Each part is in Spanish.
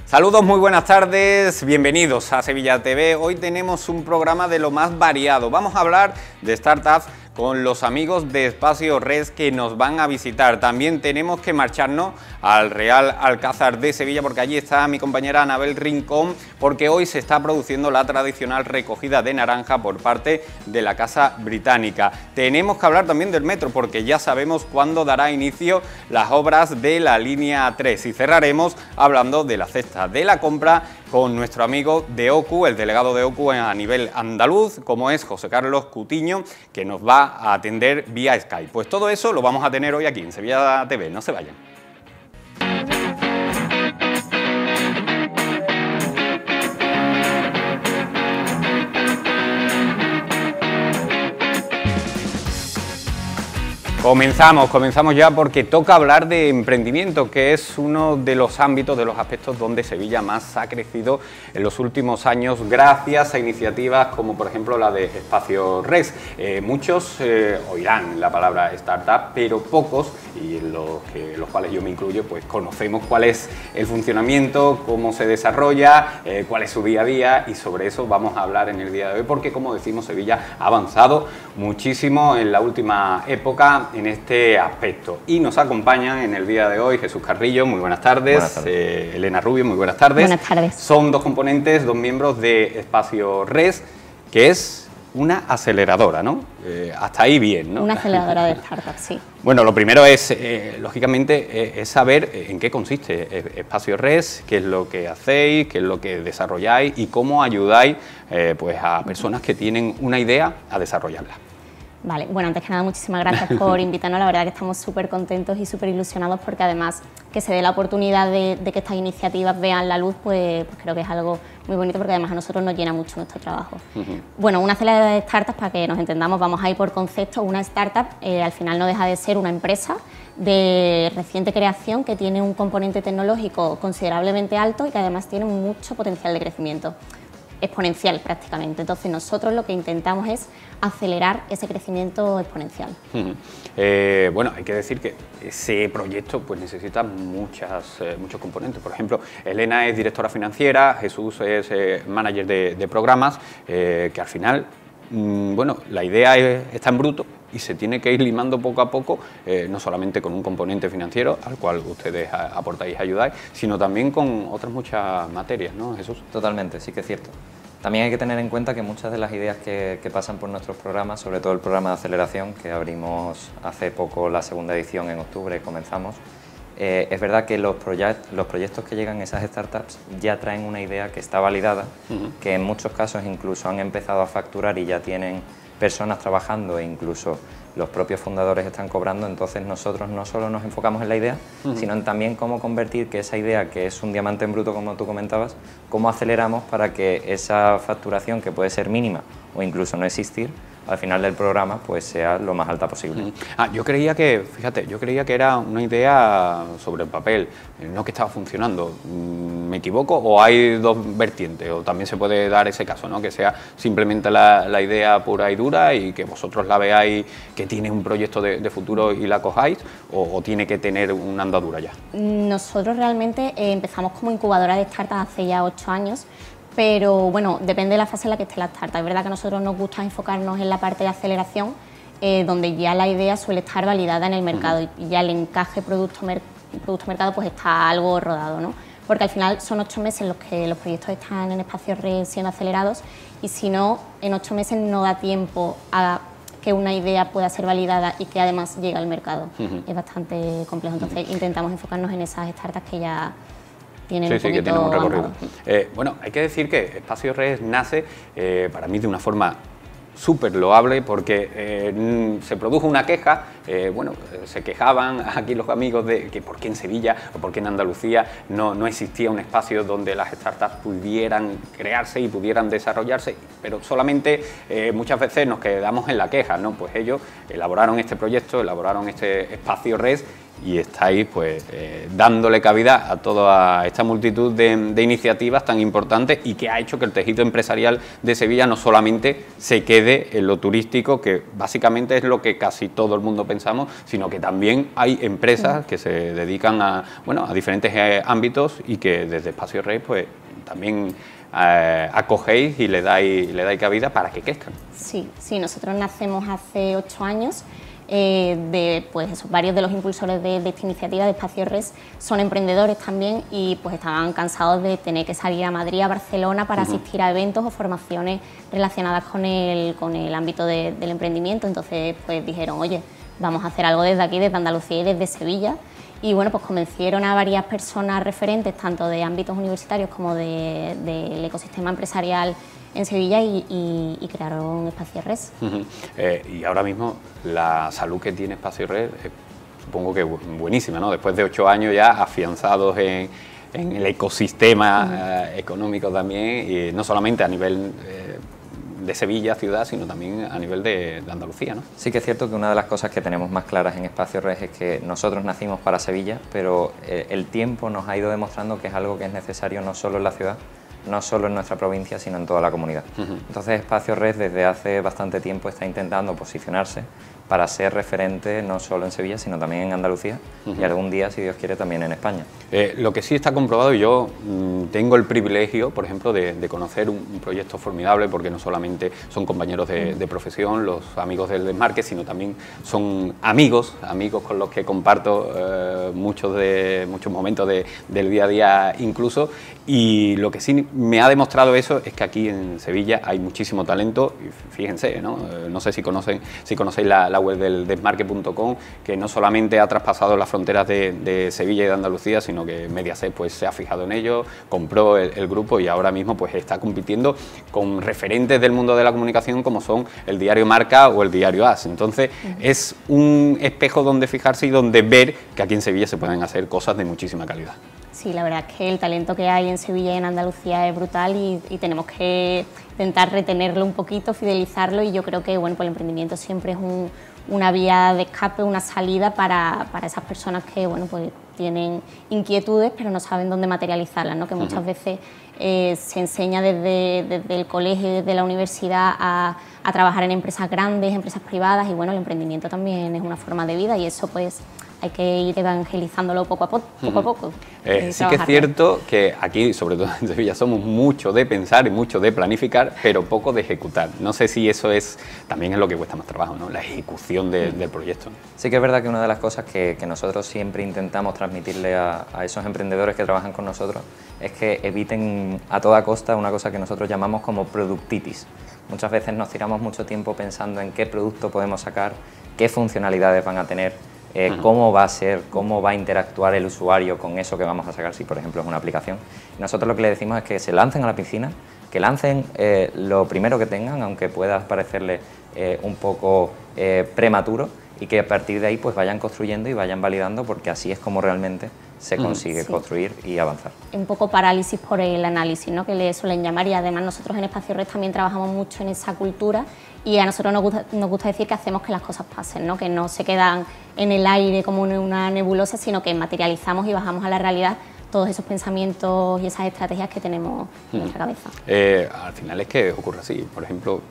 Saludos, muy buenas tardes, bienvenidos a Sevilla TV. Hoy tenemos un programa de lo más variado. Vamos a hablar de startups con los amigos de Espacio Res que nos van a visitar. También tenemos que marcharnos al Real Alcázar de Sevilla porque allí está mi compañera Anabel Rincón, porque hoy se está produciendo la tradicional recogida de naranja por parte de la Casa Británica. Tenemos que hablar también del metro porque ya sabemos cuándo dará inicio las obras de la línea 3 y cerraremos hablando de la cesta de la compra con nuestro amigo de OCU, el delegado de OCU a nivel andaluz, como es José Carlos Cutiño, que nos va a atender vía Skype. Pues todo eso lo vamos a tener hoy aquí en Sevilla TV, no se vayan. Comenzamos ya porque toca hablar de emprendimiento, que es uno de los ámbitos, de los aspectos donde Sevilla más ha crecido en los últimos años gracias a iniciativas como por ejemplo la de Espacio Res. Muchos oirán la palabra startup, pero pocos, y en los cuales yo me incluyo, pues conocemos cuál es el funcionamiento, cómo se desarrolla, cuál es su día a día, y sobre eso vamos a hablar en el día de hoy porque, como decimos, Sevilla ha avanzado muchísimo en la última época en este aspecto. Y nos acompañan en el día de hoy Jesús Carrillo, muy buenas tardes, buenas tardes. Elena Rubio, muy buenas tardes. Buenas tardes. Son dos componentes, dos miembros de Espacio Res, que es una aceleradora, ¿no? Hasta ahí bien, ¿no? Una aceleradora de startups, sí. Bueno, lo primero es, lógicamente, es saber en qué consiste Espacio Res, qué es lo que hacéis, qué es lo que desarrolláis y cómo ayudáis pues a personas que tienen una idea a desarrollarla. Vale, bueno, antes que nada, muchísimas gracias por invitarnos. La verdad que estamos súper contentos y súper ilusionados porque además que se dé la oportunidad de que estas iniciativas vean la luz, pues creo que es algo muy bonito porque además a nosotros nos llena mucho nuestro trabajo. Bueno, una aceleradora de startups, para que nos entendamos, vamos a ir por concepto. Una startup al final no deja de ser una empresa de reciente creación que tiene un componente tecnológico considerablemente alto y que además tiene mucho potencial de crecimiento, exponencial prácticamente. Entonces nosotros lo que intentamos es acelerar ese crecimiento exponencial. Bueno, hay que decir que ese proyecto pues necesita muchos componentes. Por ejemplo, Elena es directora financiera, Jesús es manager de programas, que al final, bueno, la idea está en bruto y se tiene que ir limando poco a poco, no solamente con un componente financiero, al cual ustedes aportáis y ayudáis, sino también con otras muchas materias, ¿no, Jesús? Totalmente, sí que es cierto. También hay que tener en cuenta que muchas de las ideas que pasan por nuestros programas, sobre todo el programa de aceleración, que abrimos hace poco la segunda edición en octubre, comenzamos, es verdad que los proyectos que llegan a esas startups ya traen una idea que está validada, que en muchos casos incluso han empezado a facturar y ya tienen personas trabajando e incluso los propios fundadores están cobrando. Entonces nosotros no solo nos enfocamos en la idea, sino en también cómo convertir que esa idea, que es un diamante en bruto como tú comentabas, cómo aceleramos para que esa facturación, que puede ser mínima o incluso no existir, al final del programa pues sea lo más alta posible. Yo creía que, fíjate, era una idea sobre el papel, no que estaba funcionando. ¿Me equivoco o hay dos vertientes? O también se puede dar ese caso, ¿no? Que sea simplemente la idea pura y dura y que vosotros la veáis que tiene un proyecto de futuro y la cojáis, o tiene que tener una andadura ya. Nosotros realmente empezamos como incubadora de startups hace ya 8 años, pero bueno, depende de la fase en la que esté la startup. Es verdad que a nosotros nos gusta enfocarnos en la parte de aceleración, donde ya la idea suele estar validada en el mercado y ya el encaje producto-mercado pues está algo rodado, ¿no? Porque al final son 8 meses en los que los proyectos están en Espacio Res siendo acelerados, y si no, en 8 meses no da tiempo a que una idea pueda ser validada y que además llegue al mercado. Es bastante complejo, entonces intentamos enfocarnos en esas startups que ya tienen que tienen un recorrido. Bueno, hay que decir que Espacio Res nace para mí de una forma súper loable porque se produjo una queja, se quejaban aquí los amigos de que por qué en Sevilla o por qué en Andalucía no existía un espacio donde las startups pudieran crearse y pudieran desarrollarse, pero solamente muchas veces nos quedamos en la queja, ¿no? Pues ellos elaboraron este proyecto, elaboraron este Espacio Res y estáis pues dándole cabida a toda esta multitud de iniciativas tan importantes y que ha hecho que el tejido empresarial de Sevilla no solamente se quede en lo turístico, que básicamente es lo que casi todo el mundo pensamos, sino que también hay empresas que se dedican a, bueno, a diferentes ámbitos y que desde Espacio Red pues también acogéis y le dais cabida para que crezcan. Sí, sí, nosotros nacemos hace 8 años. Pues varios de los impulsores de esta iniciativa de Espacio Res son emprendedores también y pues estaban cansados de tener que salir a Madrid, a Barcelona para asistir a eventos o formaciones relacionadas con el ámbito del emprendimiento. Entonces pues dijeron, oye, vamos a hacer algo desde aquí, desde Andalucía y desde Sevilla. Y bueno, pues convencieron a varias personas referentes, tanto de ámbitos universitarios como del ecosistema empresarial en Sevilla y crearon Espacio Res. Y ahora mismo la salud que tiene Espacio Res supongo que buenísima, ¿no? Después de 8 años ya afianzados en el ecosistema económico también, y no solamente a nivel de Sevilla, ciudad, sino también a nivel de Andalucía, ¿no? Sí que es cierto que una de las cosas que tenemos más claras en Espacio Res es que nosotros nacimos para Sevilla, pero el tiempo nos ha ido demostrando que es algo que es necesario no solo en la ciudad, no solo en nuestra provincia, sino en toda la comunidad. Entonces Espacio Red desde hace bastante tiempo está intentando posicionarse para ser referente no solo en Sevilla, sino también en Andalucía y algún día, si Dios quiere, también en España. Lo que sí está comprobado, y yo tengo el privilegio, por ejemplo, de conocer un proyecto formidable, porque no solamente son compañeros de profesión, los amigos del Desmarque, sino también son amigos con los que comparto muchos momentos del día a día incluso, y lo que sí me ha demostrado eso es que aquí en Sevilla hay muchísimo talento, y fíjense, ¿no? No sé si conocéis la web del desmarque.com, que no solamente ha traspasado las fronteras de Sevilla y de Andalucía, sino que Mediaset pues se ha fijado en ello, compró el grupo y ahora mismo pues está compitiendo con referentes del mundo de la comunicación como son el diario Marca o el diario AS. Entonces es un espejo donde fijarse y donde ver que aquí en Sevilla se pueden hacer cosas de muchísima calidad. Sí, la verdad es que el talento que hay en Sevilla y en Andalucía es brutal y tenemos que intentar retenerlo un poquito, fidelizarlo, y yo creo que bueno, pues el emprendimiento siempre es una vía de escape, una salida para esas personas que bueno, pues tienen inquietudes pero no saben dónde materializarlas, ¿no? Que muchas veces se enseña desde el colegio, desde la universidad a trabajar en empresas grandes, empresas privadas, y bueno, el emprendimiento también es una forma de vida y eso pues hay que ir evangelizándolo poco a poco. Sí que es cierto que aquí, sobre todo en Sevilla, somos mucho de pensar y mucho de planificar, pero poco de ejecutar. No sé si eso también es lo que cuesta más trabajo, ¿no? La ejecución del proyecto. Sí que es verdad que una de las cosas que nosotros siempre intentamos transmitirle a esos emprendedores que trabajan con nosotros es que eviten a toda costa una cosa que nosotros llamamos como productitis. Muchas veces nos tiramos mucho tiempo pensando en qué producto podemos sacar, qué funcionalidades van a tener, cómo va a ser, cómo va a interactuar el usuario con eso que vamos a sacar, si por ejemplo es una aplicación. Nosotros lo que le decimos es que se lancen a la piscina, que lancen lo primero que tengan, aunque pueda parecerle un poco prematuro, y que a partir de ahí pues vayan construyendo y vayan validando, porque así es como realmente se consigue construir y avanzar. Un poco parálisis por el análisis, ¿no? Que le suelen llamar, y además nosotros en Espacio Red también trabajamos mucho en esa cultura, y a nosotros nos gusta decir que hacemos que las cosas pasen, ¿no? Que no se quedan en el aire como en una nebulosa, sino que materializamos y bajamos a la realidad todos esos pensamientos y esas estrategias que tenemos en nuestra cabeza. Al final es que ocurre así, por ejemplo,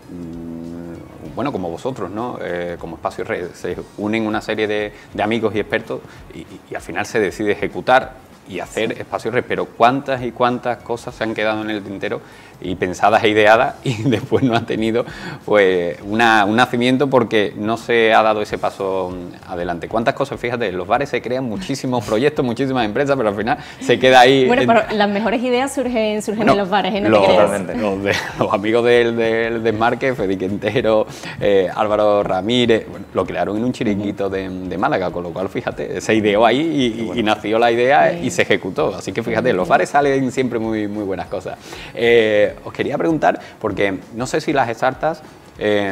bueno, como vosotros, ¿no? Como Espacio Red, se unen una serie de amigos y expertos y al final se decide ejecutar y hacer Espacio Red, pero cuántas y cuántas cosas se han quedado en el tintero y pensadas e ideadas y después no han tenido pues un nacimiento porque no se ha dado ese paso adelante. ¿Cuántas cosas? Fíjate, en los bares se crean muchísimos proyectos, muchísimas empresas, pero al final se queda ahí. Bueno, pero las mejores ideas surgen en los bares, ¿no? Los amigos del Desmarque, Fede Quintero, Álvaro Ramírez, bueno, lo crearon en un chiringuito de Málaga, con lo cual, fíjate, se ideó ahí y nació la idea y se ejecutó. Así que fíjate, en los bares salen siempre muy buenas cosas. Os quería preguntar, porque no sé si las startups,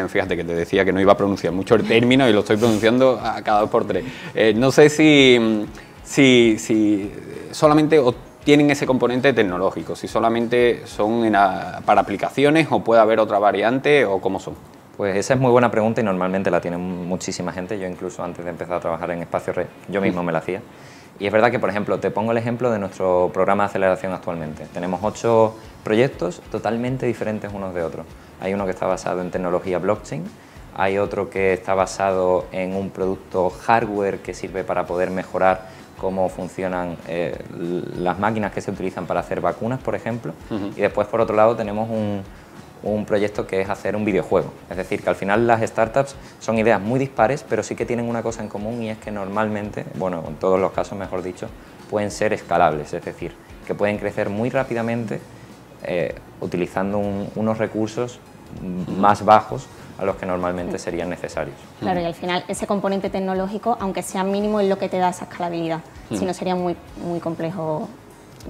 fíjate que te decía que no iba a pronunciar mucho el término y lo estoy pronunciando a cada 2 por 3. No sé si solamente tienen ese componente tecnológico, si solamente son para aplicaciones o puede haber otra variante o cómo son. Pues esa es muy buena pregunta y normalmente la tiene muchísima gente. Yo incluso antes de empezar a trabajar en Espacio Red, yo mismo me la hacía. Y es verdad que, por ejemplo, te pongo el ejemplo de nuestro programa de aceleración actualmente. Tenemos 8 proyectos totalmente diferentes unos de otros. Hay uno que está basado en tecnología blockchain, hay otro que está basado en un producto hardware que sirve para poder mejorar cómo funcionan las máquinas que se utilizan para hacer vacunas, por ejemplo. Y después, por otro lado, tenemos un proyecto que es hacer un videojuego. Es decir, que al final las startups son ideas muy dispares, pero sí que tienen una cosa en común y es que normalmente, bueno, en todos los casos, mejor dicho, pueden ser escalables, es decir, que pueden crecer muy rápidamente utilizando unos recursos más bajos a los que normalmente serían necesarios. Claro, y al final ese componente tecnológico, aunque sea mínimo, es lo que te da esa escalabilidad. Si no, sería muy complejo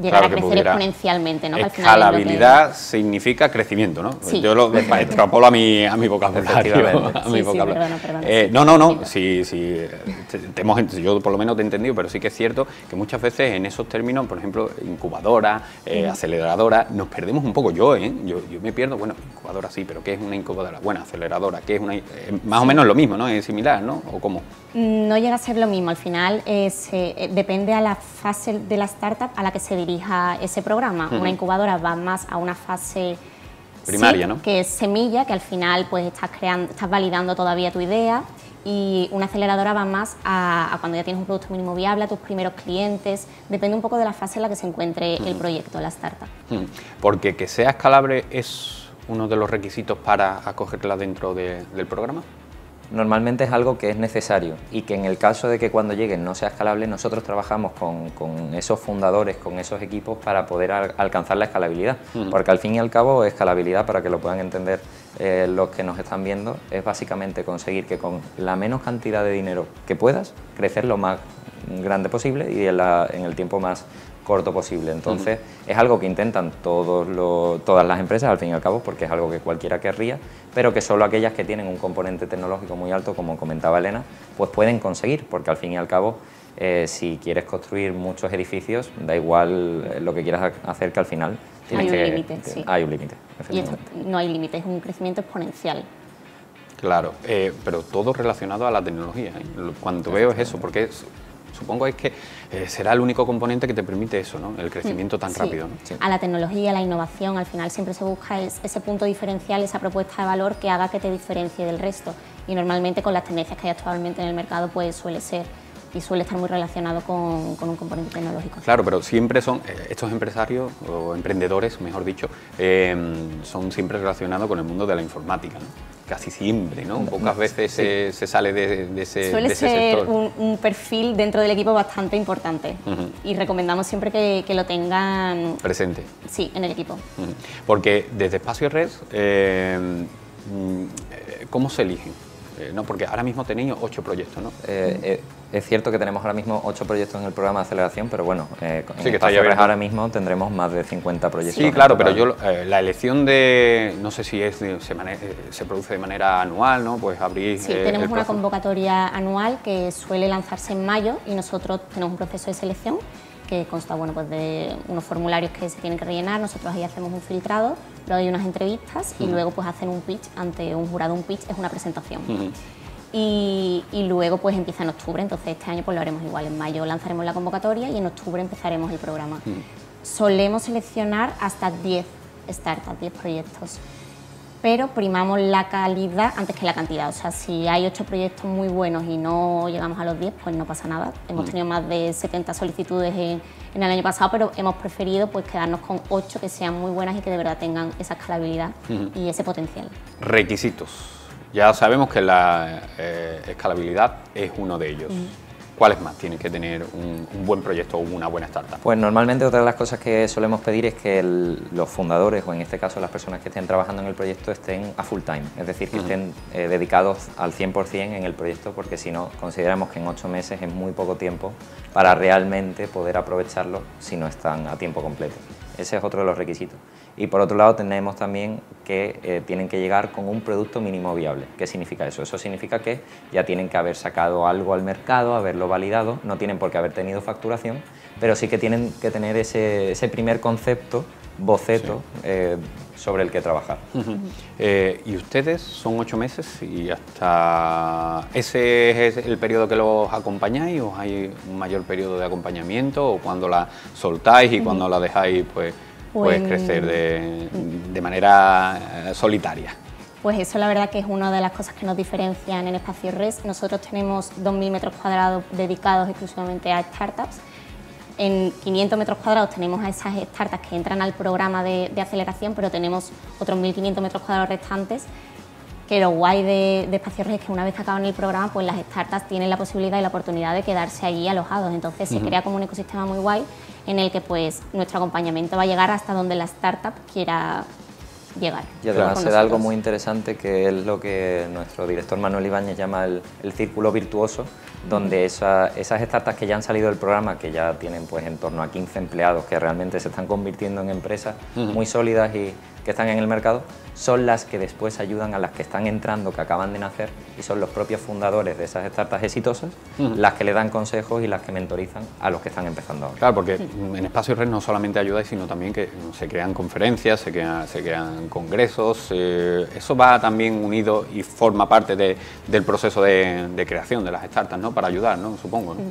llegar a crecer exponencialmente, ¿no? Escalabilidad significa crecimiento, ¿no? Sí. Yo lo extrapolo a mi vocabulario. No, sí, yo por lo menos te he entendido, pero sí que es cierto que muchas veces en esos términos, por ejemplo, incubadora, aceleradora, nos perdemos un poco. Yo me pierdo, bueno, incubadora sí, pero ¿qué es una incubadora? Bueno, aceleradora, ¿qué es una? Más o menos lo mismo, ¿no? Es similar, ¿no? ¿O cómo? No llega a ser lo mismo, al final depende a la fase de la startup a la que se dirija ese programa. Una incubadora va más a una fase primaria, ¿no? Que es semilla, que al final pues estás validando todavía tu idea, y una aceleradora va más a cuando ya tienes un producto mínimo viable, a tus primeros clientes. Depende un poco de la fase en la que se encuentre el proyecto, la startup. Porque que sea escalable es uno de los requisitos para acogerla dentro del programa. Normalmente es algo que es necesario y que en el caso de que cuando lleguen no sea escalable, nosotros trabajamos con esos fundadores, con esos equipos para poder alcanzar la escalabilidad. Porque al fin y al cabo, escalabilidad, para que lo puedan entender los que nos están viendo, es básicamente conseguir que con la menos cantidad de dinero que puedas, crecer lo más grande posible y en el tiempo más corto posible. Entonces es algo que intentan todas las empresas al fin y al cabo, porque es algo que cualquiera querría, pero que solo aquellas que tienen un componente tecnológico muy alto, como comentaba Elena, pues pueden conseguir, porque al fin y al cabo si quieres construir muchos edificios, da igual lo que quieras hacer, que al final hay un límite. Sí. Hay un límite. Y esto, no hay límite, es un crecimiento exponencial. Claro, pero todo relacionado a la tecnología, ¿eh? Cuando veo es eso, porque supongo es que será el único componente que te permite eso, ¿no? El crecimiento tan rápido, ¿no? Sí. A la tecnología, a la innovación, al final siempre se busca ese punto diferencial, esa propuesta de valor que haga que te diferencie del resto. Y normalmente con las tendencias que hay actualmente en el mercado, pues suele ser y suele estar muy relacionado con un componente tecnológico. Claro, pero siempre son estos empresarios o emprendedores, mejor dicho, son siempre relacionados con el mundo de la informática, ¿no? Casi siempre, ¿no? Pocas veces se sale de ese suele ser sector. Un perfil dentro del equipo bastante importante y recomendamos siempre que lo tengan presente. Sí, en el equipo. Porque desde Espacio Red, ¿cómo se eligen? ¿No? Porque ahora mismo tenéis 8 proyectos, ¿no? Es cierto que tenemos ahora mismo 8 proyectos en el programa de aceleración, pero bueno, en que Espacio Red ahora mismo tendremos más de 50 proyectos. Sí, claro, pero yo la elección no sé si se produce de manera anual, ¿no? Pues abrís... Sí, tenemos una convocatoria anual que suele lanzarse en mayo y nosotros tenemos un proceso de selección que consta, bueno, pues de unos formularios que se tienen que rellenar. Nosotros ahí hacemos un filtrado, luego hay unas entrevistas y luego pues hacen un pitch ante un jurado. Un pitch es una presentación. Y luego pues empieza en octubre, entonces este año pues lo haremos igual. En mayo lanzaremos la convocatoria y en octubre empezaremos el programa. Solemos seleccionar hasta 10 startups, 10 proyectos, pero primamos la calidad antes que la cantidad. O sea, si hay 8 proyectos muy buenos y no llegamos a los 10, pues no pasa nada. Hemos tenido más de 70 solicitudes en el año pasado, pero hemos preferido pues quedarnos con 8 que sean muy buenas y que de verdad tengan esa escalabilidad y ese potencial. Requisitos. Ya sabemos que la escalabilidad es uno de ellos. ¿Cuáles más tienen que tener un buen proyecto o una buena startup? Pues normalmente otra de las cosas que solemos pedir es que los fundadores, o en este caso las personas que estén trabajando en el proyecto, estén a full time, es decir, que estén dedicados al 100% en el proyecto, porque si no, consideramos que en 8 meses es muy poco tiempo para realmente poder aprovecharlo si no están a tiempo completo. Ese es otro de los requisitos. Y por otro lado tenemos también que tienen que llegar con un producto mínimo viable. ¿Qué significa eso? Eso significa que ya tienen que haber sacado algo al mercado, haberlo validado, no tienen por qué haber tenido facturación, pero sí que tienen que tener ese primer concepto, boceto, sobre el que trabajar. Y ustedes son 8 meses y hasta ese es el periodo que los acompañáis, o hay un mayor periodo de acompañamiento, o cuando la soltáis y cuando la dejáis pues crecer de manera solitaria. Pues eso la verdad que es una de las cosas que nos diferencian en Espacio Res. Nosotros tenemos 2.000 metros cuadrados dedicados exclusivamente a startups. En 500 metros cuadrados tenemos a esas startups que entran al programa de aceleración, pero tenemos otros 1.500 metros cuadrados restantes, que lo guay de Espacio Res es que una vez que acaban el programa, pues las startups tienen la posibilidad y la oportunidad de quedarse allí alojados. Entonces se crea como un ecosistema muy guay en el que pues nuestro acompañamiento va a llegar hasta donde la startup quiera llegar. Y además se da algo muy interesante, que es lo que nuestro director Manuel Ibáñez llama el círculo virtuoso, donde esas startups que ya han salido del programa, que ya tienen pues en torno a 15 empleados, que realmente se están convirtiendo en empresas muy sólidas y que están en el mercado, son las que después ayudan a las que están entrando, que acaban de nacer, y son los propios fundadores de esas startups exitosas las que le dan consejos y las que mentorizan a los que están empezando ahora. Claro, porque en Espacio Red no solamente ayudáis, sino también que se crean conferencias, se crean congresos, eso va también unido y forma parte del proceso de creación de las startups, ¿no? Para ayudar, ¿no? Supongo, ¿no?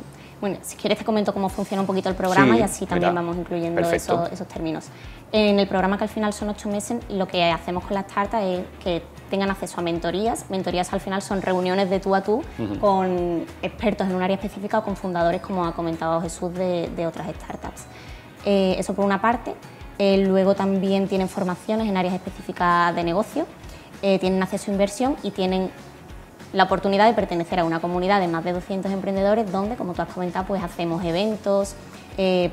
Bueno, si quieres te comento cómo funciona un poquito el programa, sí, y así también vamos incluyendo esos términos. En el programa, que al final son 8 meses, lo que hacemos con las startups es que tengan acceso a mentorías. Mentorías al final son reuniones de tú a tú con expertos en un área específica o con fundadores, como ha comentado Jesús, de otras startups. Eso por una parte. Luego también tienen formaciones en áreas específicas de negocio, tienen acceso a inversión y tienen la oportunidad de pertenecer a una comunidad de más de 200 emprendedores donde, como tú has comentado, pues hacemos eventos,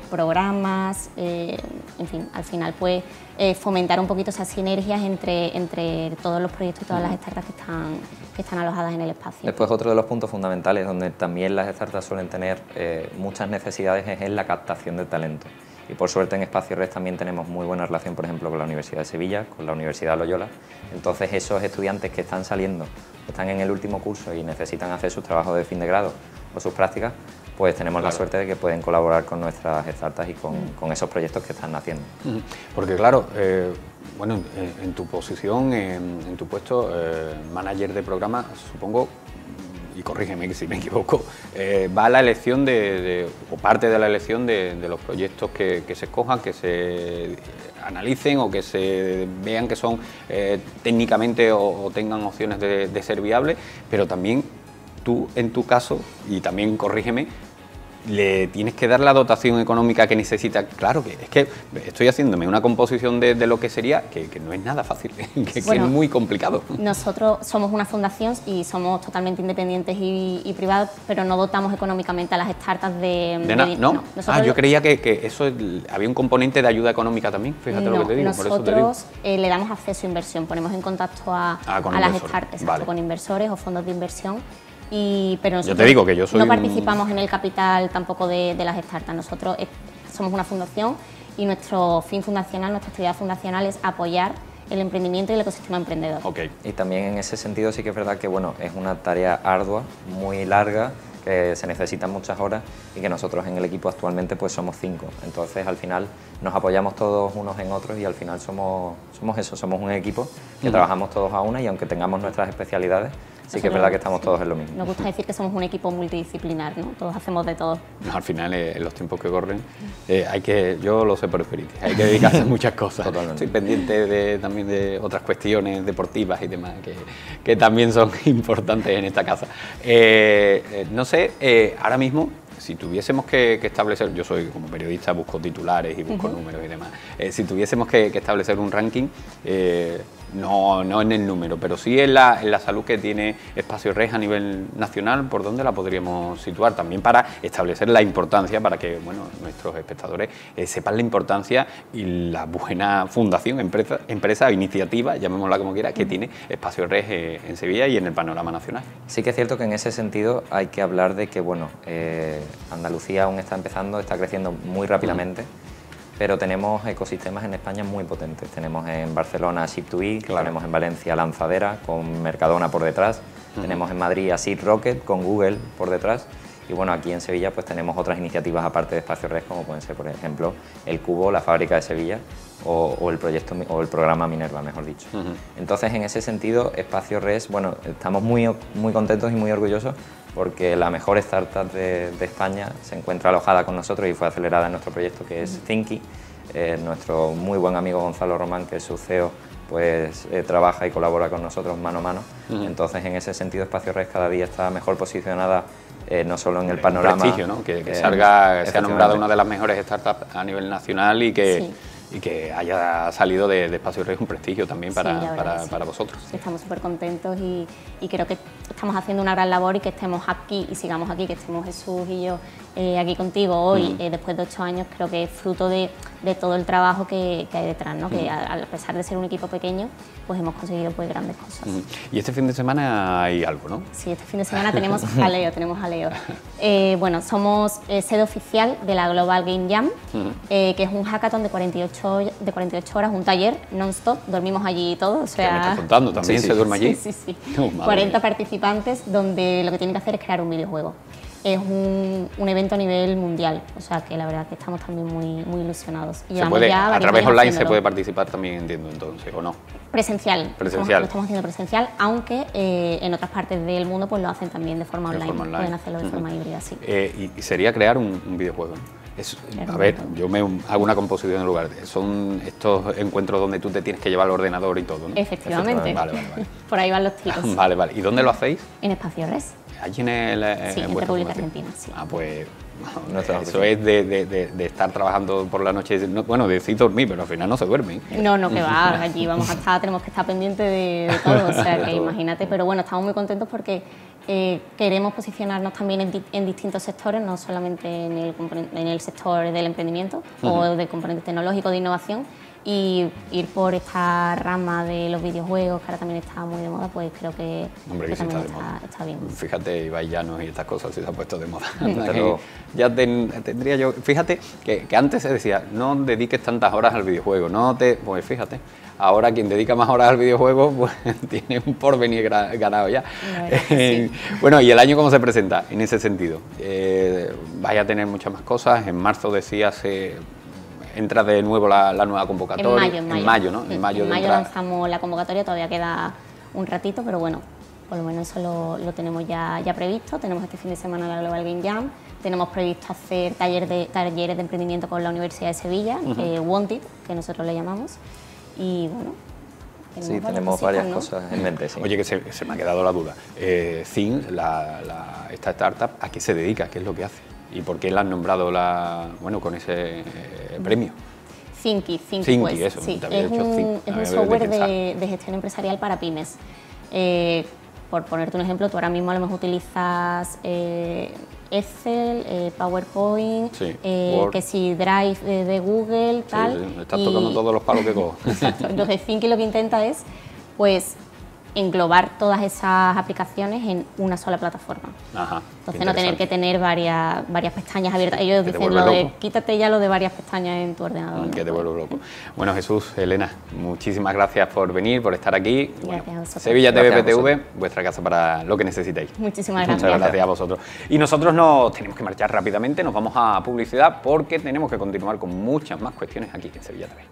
programas, en fin, al final pues fomentar un poquito esas sinergias entre todos los proyectos y todas las startups que están alojadas en el espacio. Después, otro de los puntos fundamentales donde también las startups suelen tener muchas necesidades es en la captación de talento. Y por suerte en Espacio Red también tenemos muy buena relación, por ejemplo, con la Universidad de Sevilla, con la Universidad Loyola. Entonces esos estudiantes que están saliendo, que están en el último curso y necesitan hacer sus trabajos de fin de grado o sus prácticas, pues tenemos la suerte de que pueden colaborar con nuestras startups y con esos proyectos que están haciendo. Porque claro, bueno, en tu posición, en tu puesto, manager de programa, supongo, y corrígeme si me equivoco, va la elección o parte de la elección de los proyectos que se escojan, que se analicen o que se vean que son técnicamente o tengan opciones de ser viables, pero también tú, en tu caso, y también corrígeme, le tienes que dar la dotación económica que necesita. Claro, que es que estoy haciéndome una composición de lo que sería, que no es nada fácil, que es muy complicado. Nosotros somos una fundación y somos totalmente independientes y privados, pero no dotamos económicamente a las startups de nada. ¿No? Yo creía que eso había un componente de ayuda económica también, fíjate lo que te digo. Nosotros le damos acceso a inversión, ponemos en contacto a las startups, con inversores o fondos de inversión. Pero nosotros yo te digo que yo soy no participamos en el capital tampoco de las startups. Nosotros somos una fundación y nuestro fin fundacional, nuestra actividad fundacional es apoyar el emprendimiento y el ecosistema emprendedor. Y también en ese sentido sí que es verdad que bueno, es una tarea ardua, muy larga, que se necesitan muchas horas y que nosotros en el equipo actualmente pues somos 5. Entonces al final nos apoyamos todos unos en otros y al final somos eso, somos un equipo que trabajamos todos a una, y aunque tengamos nuestras especialidades, sí que es verdad que estamos todos en lo mismo. Nos gusta decir que somos un equipo multidisciplinar, ¿no? Todos hacemos de todo. Al final, en los tiempos que corren, yo lo sé por experiencia, hay que dedicarse a muchas cosas. Totalmente. Estoy pendiente también de otras cuestiones deportivas y demás, que también son importantes en esta casa. No sé, ahora mismo, si tuviésemos que establecer, yo soy como periodista, busco titulares y busco números y demás, si tuviésemos que establecer un ranking, no en el número, pero sí en la salud que tiene Espacio Red a nivel nacional, ¿por dónde la podríamos situar? También para establecer la importancia, para que nuestros espectadores sepan la importancia y la buena fundación, empresa, iniciativa, llamémosla como quiera, que tiene Espacio Red en Sevilla y en el panorama nacional. Sí que es cierto que en ese sentido hay que hablar de que Andalucía aún está empezando, está creciendo muy rápidamente. Pero tenemos ecosistemas en España muy potentes. Tenemos en Barcelona Ship2E, tenemos en Valencia Lanzadera con Mercadona por detrás, tenemos en Madrid a Seed Rocket con Google por detrás, Y bueno, aquí en Sevilla pues tenemos otras iniciativas aparte de Espacio Res, como pueden ser, por ejemplo, el Cubo, la fábrica de Sevilla, o el proyecto o el programa Minerva, mejor dicho. Entonces, en ese sentido, Espacio Res, bueno, estamos muy contentos y muy orgullosos porque la mejor startup de España se encuentra alojada con nosotros y fue acelerada en nuestro proyecto, que es Thinky. Nuestro muy buen amigo Gonzalo Román, que es su CEO, pues trabaja y colabora con nosotros mano a mano. Entonces, en ese sentido, Espacio Res cada día está mejor posicionada, no solo en el panorama... Un prestigio, ¿no? Que sea nombrada una de las mejores startups a nivel nacional y que... Sí. Y que haya salido de Espacio Res un prestigio también para vosotros. Sí, estamos súper contentos y creo que estamos haciendo una gran labor, y que estemos aquí y sigamos aquí, que estemos Jesús y yo aquí contigo hoy, después de 8 años, creo que es fruto de todo el trabajo que hay detrás, ¿no? Que a pesar de ser un equipo pequeño, pues hemos conseguido pues grandes cosas. Y este fin de semana hay algo, ¿no? Sí, este fin de semana tenemos jaleo, bueno, somos sede oficial de la Global Game Jam, que es un hackathon de 48 horas, un taller non-stop, dormimos allí todos, o sea... ¿Qué me estás contando? ¿También se duerme allí? Sí. Oh, 40 participantes, donde lo que tienen que hacer es crear un videojuego. Es un evento a nivel mundial, o sea que la verdad que estamos también muy ilusionados. Y a través online se puede participar también, entiendo, entonces, ¿o no? Presencial. Presencial. Lo estamos haciendo presencial, aunque en otras partes del mundo pues lo hacen también de forma online. Pueden hacerlo de forma híbrida, sí. Y sería crear un videojuego. A ver, yo me hago una composición en lugar. Son estos encuentros donde tú te tienes que llevar el ordenador y todo, ¿no? Efectivamente. Vale. Por ahí van los tiros. Vale. ¿Y dónde lo hacéis? En Espacio Res. Allí en República Argentina, sí. Pues eso es de estar trabajando por la noche, bueno, de decir dormir, pero al final no se duerme. No, que va, allí vamos a estar, tenemos que estar pendientes de todo, o sea que imagínate, pero bueno, estamos muy contentos porque queremos posicionarnos también en distintos sectores, no solamente en el sector del emprendimiento o del componente tecnológico de innovación, y ir por esta rama de los videojuegos, que ahora también está muy de moda, pues creo que, Hombre, que también está bien. Fíjate, Ibai Llanos y estas cosas sí se ha puesto de moda. Ya tendría yo... Fíjate que antes se decía, no dediques tantas horas al videojuego, pues fíjate, ahora quien dedica más horas al videojuego pues tiene un porvenir ganado ya. Sí. Bueno, ¿y el año cómo se presenta en ese sentido? Vaya a tener muchas más cosas. En marzo decías... entra de nuevo la nueva convocatoria. En mayo, ¿no? En mayo lanzamos la convocatoria, todavía queda un ratito, pero bueno, por lo menos eso lo tenemos ya previsto. Tenemos este fin de semana la Global Game Jam, tenemos previsto hacer talleres de emprendimiento con la Universidad de Sevilla, Wanted, que nosotros le llamamos, y bueno... tenemos varias cosas en mente. Sí. Oye, que se me ha quedado la duda. Zin, esta startup, ¿a qué se dedica? ¿Qué es lo que hace? ¿Y por qué la han nombrado con ese premio? Thinky, pues, eso, sí, es un software de gestión empresarial para pymes. Por ponerte un ejemplo, tú ahora mismo a lo mejor utilizas Excel, PowerPoint, que si Drive de Google, tal. Sí, me estás tocando todos los palos que cojo. Exacto. Entonces Thinky lo que intenta es, pues, englobar todas esas aplicaciones en una sola plataforma. Ajá, entonces no tener que tener varias pestañas abiertas. Ellos dicen quítate ya lo de varias pestañas en tu ordenador. Que te vuelvo loco. Bueno, Jesús, Elena, muchísimas gracias por venir, por estar aquí. Sevilla TV PTV, vuestra casa para lo que necesitéis. Muchísimas gracias. Muchas gracias a vosotros. Y nosotros nos tenemos que marchar rápidamente, nos vamos a publicidad porque tenemos que continuar con muchas más cuestiones aquí en Sevilla TV.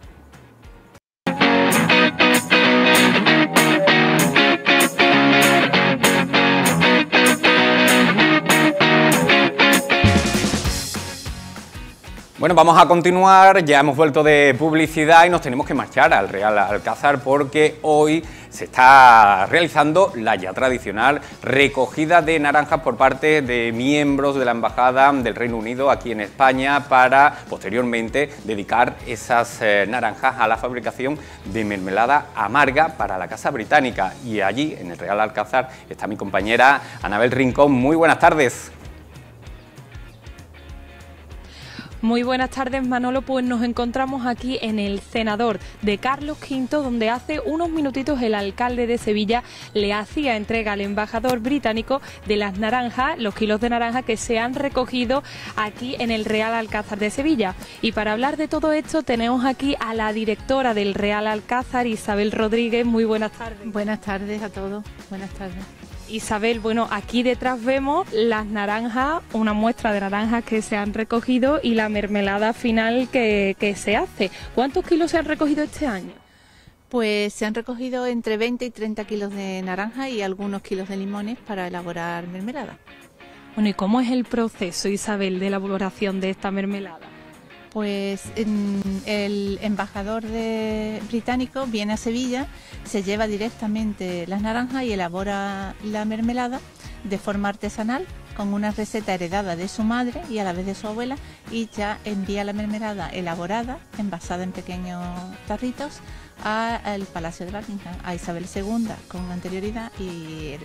Bueno, vamos a continuar, ya hemos vuelto de publicidad y nos tenemos que marchar al Real Alcázar porque hoy se está realizando la ya tradicional recogida de naranjas por parte de miembros de la Embajada del Reino Unido aquí en España para posteriormente dedicar esas naranjas a la fabricación de mermelada amarga para la Casa Británica. Y allí, en el Real Alcázar, está mi compañera Anabel Rincón. Muy buenas tardes. Muy buenas tardes, Manolo. Pues nos encontramos aquí en el Cenador de Carlos V, donde hace unos minutitos el alcalde de Sevilla le hacía entrega al embajador británico de las naranjas, los kilos de naranja que se han recogido aquí en el Real Alcázar de Sevilla. Y para hablar de todo esto tenemos aquí a la directora del Real Alcázar, Isabel Rodríguez. Muy buenas tardes. Buenas tardes a todos. Buenas tardes. Isabel, bueno, aquí detrás vemos las naranjas, una muestra de naranjas que se han recogido y la mermelada final que se hace. ¿Cuántos kilos se han recogido este año? Pues se han recogido entre 20 y 30 kilos de naranja y algunos kilos de limones para elaborar mermelada. Bueno, ¿y cómo es el proceso, Isabel, de elaboración de esta mermelada? Pues el embajador británico viene a Sevilla, se lleva directamente las naranjas y elabora la mermelada de forma artesanal con una receta heredada de su madre y a la vez de su abuela, y ya envía la mermelada elaborada, envasada en pequeños tarritos, al Palacio de Buckingham, a Isabel II con anterioridad, y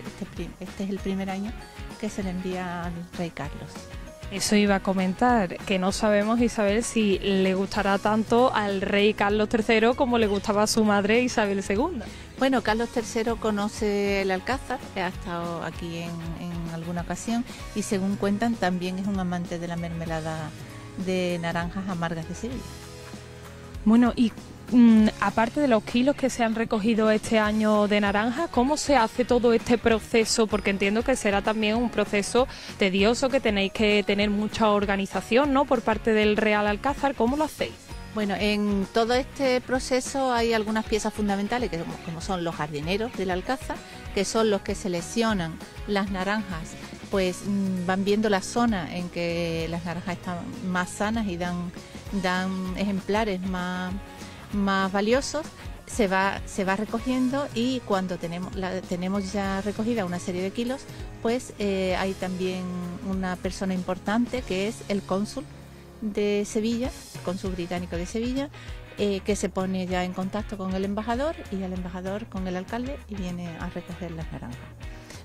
este es el primer año que se le envía al rey Carlos. Eso iba a comentar, que no sabemos, Isabel, si le gustará tanto al rey Carlos III como le gustaba a su madre Isabel II. Bueno, Carlos III conoce el Alcázar, ha estado aquí en alguna ocasión, y según cuentan también es un amante de la mermelada de naranjas amargas de Sevilla. Bueno, y aparte de los kilos que se han recogido este año de naranja, ¿cómo se hace todo este proceso? Porque entiendo que será también un proceso tedioso, que tenéis que tener mucha organización, ¿no?, por parte del Real Alcázar. ¿Cómo lo hacéis? Bueno, en todo este proceso hay algunas piezas fundamentales, como son los jardineros del Alcázar, que son los que seleccionan las naranjas, pues van viendo la zona en que las naranjas están más sanas y dan ejemplares más valiosos. Se va recogiendo, y cuando tenemos ya recogida una serie de kilos, pues hay también una persona importante que es el cónsul de Sevilla, el cónsul británico de Sevilla, que se pone ya en contacto con el embajador y el embajador con el alcalde, y viene a recoger las naranjas.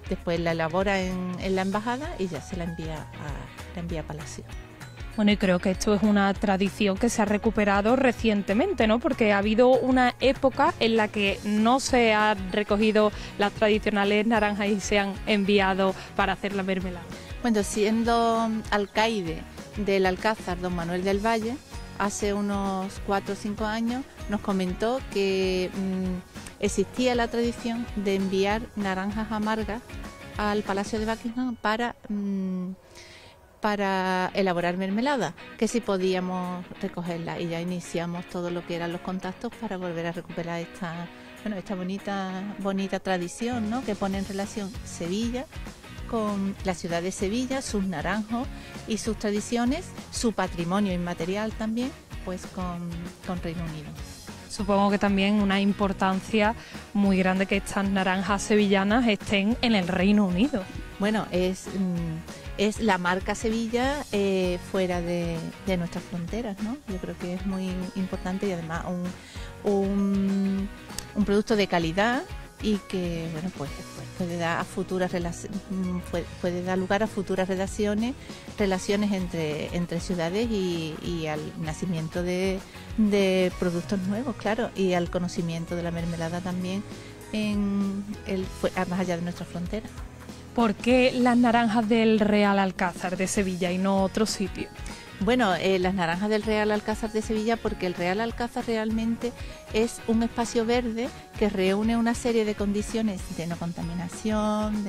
Después la elabora en la embajada y ya se la envía a Palacio. Bueno, y creo que esto es una tradición que se ha recuperado recientemente, ¿no? Porque ha habido una época en la que no se han recogido las tradicionales naranjas y se han enviado para hacer la mermelada. Bueno, siendo alcaide del Alcázar, don Manuel del Valle, hace unos 4 o 5 años nos comentó que existía la tradición de enviar naranjas amargas al Palacio de Buckingham para elaborar mermelada, que si podíamos recogerla, y ya iniciamos todo lo que eran los contactos para volver a recuperar esta bonita tradición, ¿no?, que pone en relación Sevilla con la ciudad de Sevilla, sus naranjos y sus tradiciones, su patrimonio inmaterial también, pues con Reino Unido. Supongo que también una importancia muy grande que estas naranjas sevillanas estén en el Reino Unido. Bueno, es la marca Sevilla fuera de nuestras fronteras, ¿no? Yo creo que es muy importante, y además un producto de calidad, y que bueno, pues puede dar lugar a futuras relaciones entre ciudades, y al nacimiento de productos nuevos, claro, y al conocimiento de la mermelada también más allá de nuestras fronteras. ¿Por qué las naranjas del Real Alcázar de Sevilla y no otro sitio? Bueno, las naranjas del Real Alcázar de Sevilla, porque el Real Alcázar realmente es un espacio verde que reúne una serie de condiciones de no contaminación,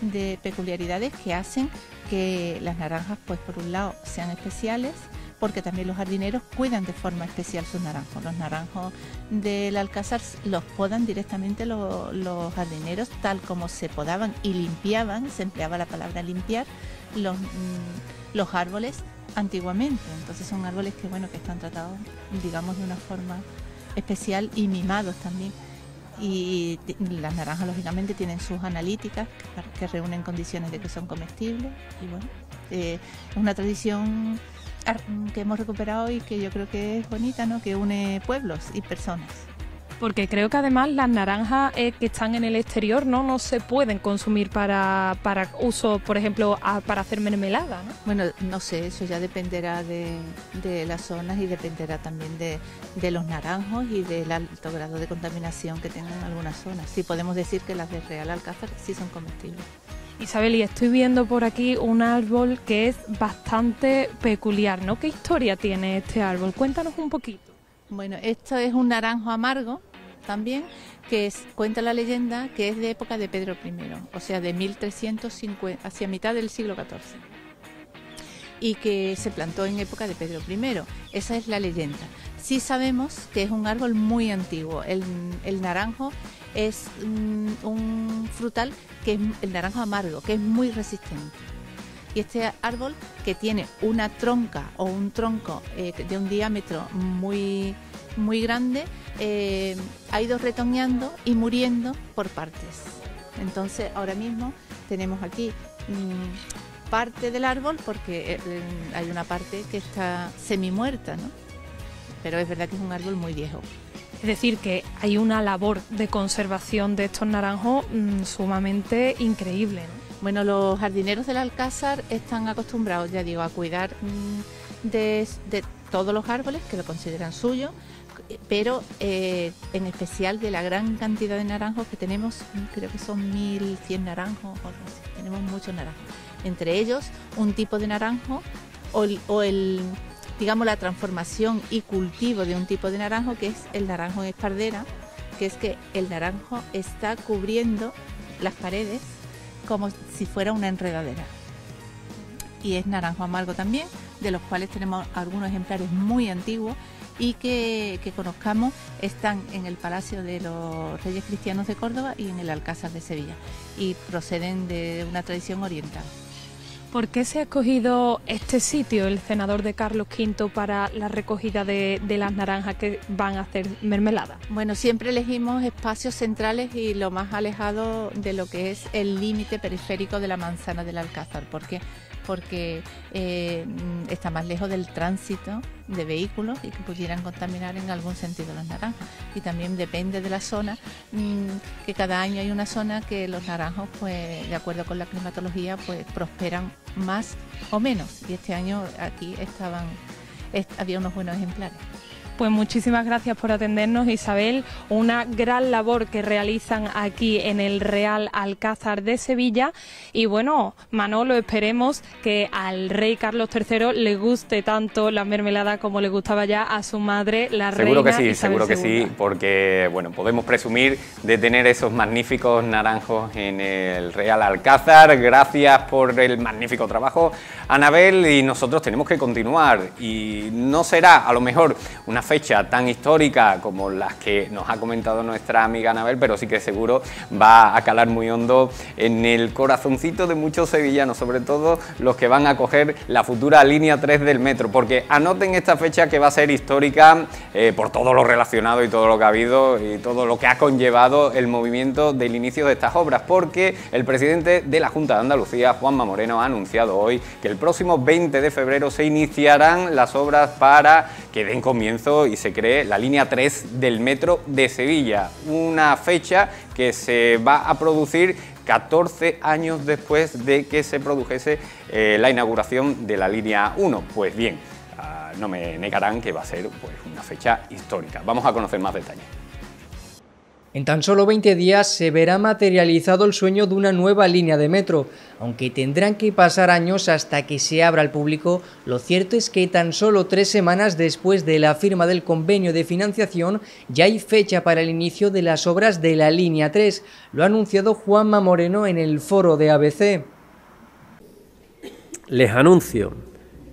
de peculiaridades que hacen que las naranjas, pues por un lado, sean especiales, porque también los jardineros cuidan de forma especial sus naranjos. Los naranjos del Alcázar los podan directamente los jardineros, tal como se podaban y limpiaban, se empleaba la palabra limpiar, los árboles antiguamente. Entonces son árboles que están tratados, digamos, de una forma especial y mimados también. Y las naranjas, lógicamente, tienen sus analíticas que reúnen condiciones de que son comestibles, y bueno, es una tradición que hemos recuperado y que yo creo que es bonita, ¿no?, que une pueblos y personas. Porque creo que además las naranjas que están en el exterior no se pueden consumir para uso, por ejemplo, para hacer mermelada, ¿no? Bueno, no sé, eso ya dependerá de las zonas, y dependerá también de los naranjos y del alto grado de contaminación que tengan algunas zonas. Sí podemos decir que las de Real Alcázar sí son comestibles. Isabel, y estoy viendo por aquí un árbol que es bastante peculiar, ¿no? ¿Qué historia tiene este árbol? Cuéntanos un poquito. Bueno, esto es un naranjo amargo, también, que cuenta la leyenda que es de época de Pedro I, o sea, de 1350, hacia mitad del siglo XIV, y que se plantó en época de Pedro I. Esa es la leyenda. Sí sabemos que es un árbol muy antiguo. El naranjo es un frutal, que es el naranjo amargo, que es muy resistente. Y este árbol, que tiene una tronca o un tronco de un diámetro muy, muy grande, ha ido retoñando y muriendo por partes. Entonces ahora mismo tenemos aquí parte del árbol, porque hay una parte que está semi-muerta, ¿no? Pero es verdad que es un árbol muy viejo. Es decir, que hay una labor de conservación de estos naranjos sumamente increíble, ¿no? Bueno, los jardineros del Alcázar están acostumbrados, ya digo, a cuidar de todos los árboles, que lo consideran suyo, pero en especial de la gran cantidad de naranjos que tenemos. Creo que son 1100 naranjos, o algo así. Tenemos muchos naranjos. Entre ellos, un tipo de naranjo digamos, la transformación y cultivo de un tipo de naranjo, que es el naranjo en espardera, que es que el naranjo está cubriendo las paredes como si fuera una enredadera. Y es naranjo amargo también, de los cuales tenemos algunos ejemplares muy antiguos y que conozcamos, están en el Palacio de los Reyes Cristianos de Córdoba y en el Alcázar de Sevilla, y proceden de una tradición oriental. ¿Por qué se ha escogido este sitio, el Cenador de Carlos V, para la recogida de las naranjas que van a hacer mermelada? Bueno, siempre elegimos espacios centrales y lo más alejado de lo que es el límite periférico de la manzana del Alcázar. ¿Por qué? Porque está más lejos del tránsito de vehículos y que pudieran contaminar en algún sentido las naranjas. Y también depende de la zona, que cada año hay una zona que los naranjos, pues de acuerdo con la climatología, pues prosperan más o menos. Y este año aquí había unos buenos ejemplares. Pues muchísimas gracias por atendernos, Isabel. Una gran labor que realizan aquí en el Real Alcázar de Sevilla. Y bueno, Manolo, esperemos que al rey Carlos III le guste tanto la mermelada como le gustaba ya a su madre, la seguro reina que sí, Isabel seguro que II. sí, porque bueno, podemos presumir de tener esos magníficos naranjos en el Real Alcázar. Gracias por el magnífico trabajo, Anabel, y nosotros tenemos que continuar. Y no será, a lo mejor, una fecha tan histórica como las que nos ha comentado nuestra amiga Anabel, pero sí que seguro va a calar muy hondo en el corazoncito de muchos sevillanos, sobre todo los que van a coger la futura línea 3 del metro, porque anoten esta fecha, que va a ser histórica por todo lo relacionado y todo lo que ha habido y todo lo que ha conllevado el movimiento del inicio de estas obras, porque el presidente de la Junta de Andalucía, Juanma Moreno, ha anunciado hoy que el próximo 20 de febrero se iniciarán las obras para que den comienzo y se cree la línea 3 del metro de Sevilla, una fecha que se va a producir 14 años después de que se produjese la inauguración de la línea 1. Pues bien, no me negarán que va a ser pues una fecha histórica. Vamos a conocer más detalles. En tan solo 20 días se verá materializado el sueño de una nueva línea de metro. Aunque tendrán que pasar años hasta que se abra al público, lo cierto es que tan solo 3 semanas después de la firma del convenio de financiación ya hay fecha para el inicio de las obras de la línea 3. Lo ha anunciado Juanma Moreno en el foro de ABC. Les anuncio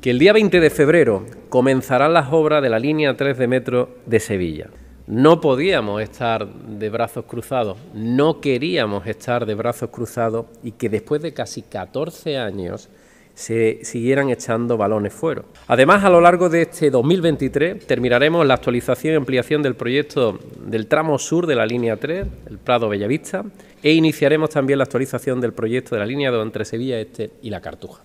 que el día 20 de febrero comenzarán las obras de la línea 3 de metro de Sevilla. No podíamos estar de brazos cruzados, no queríamos estar de brazos cruzados y que después de casi 14 años se siguieran echando balones fuera. Además, a lo largo de este 2023 terminaremos la actualización y ampliación del proyecto del tramo sur de la línea 3, el Prado Bellavista, e iniciaremos también la actualización del proyecto de la línea 2 entre Sevilla Este y La Cartuja.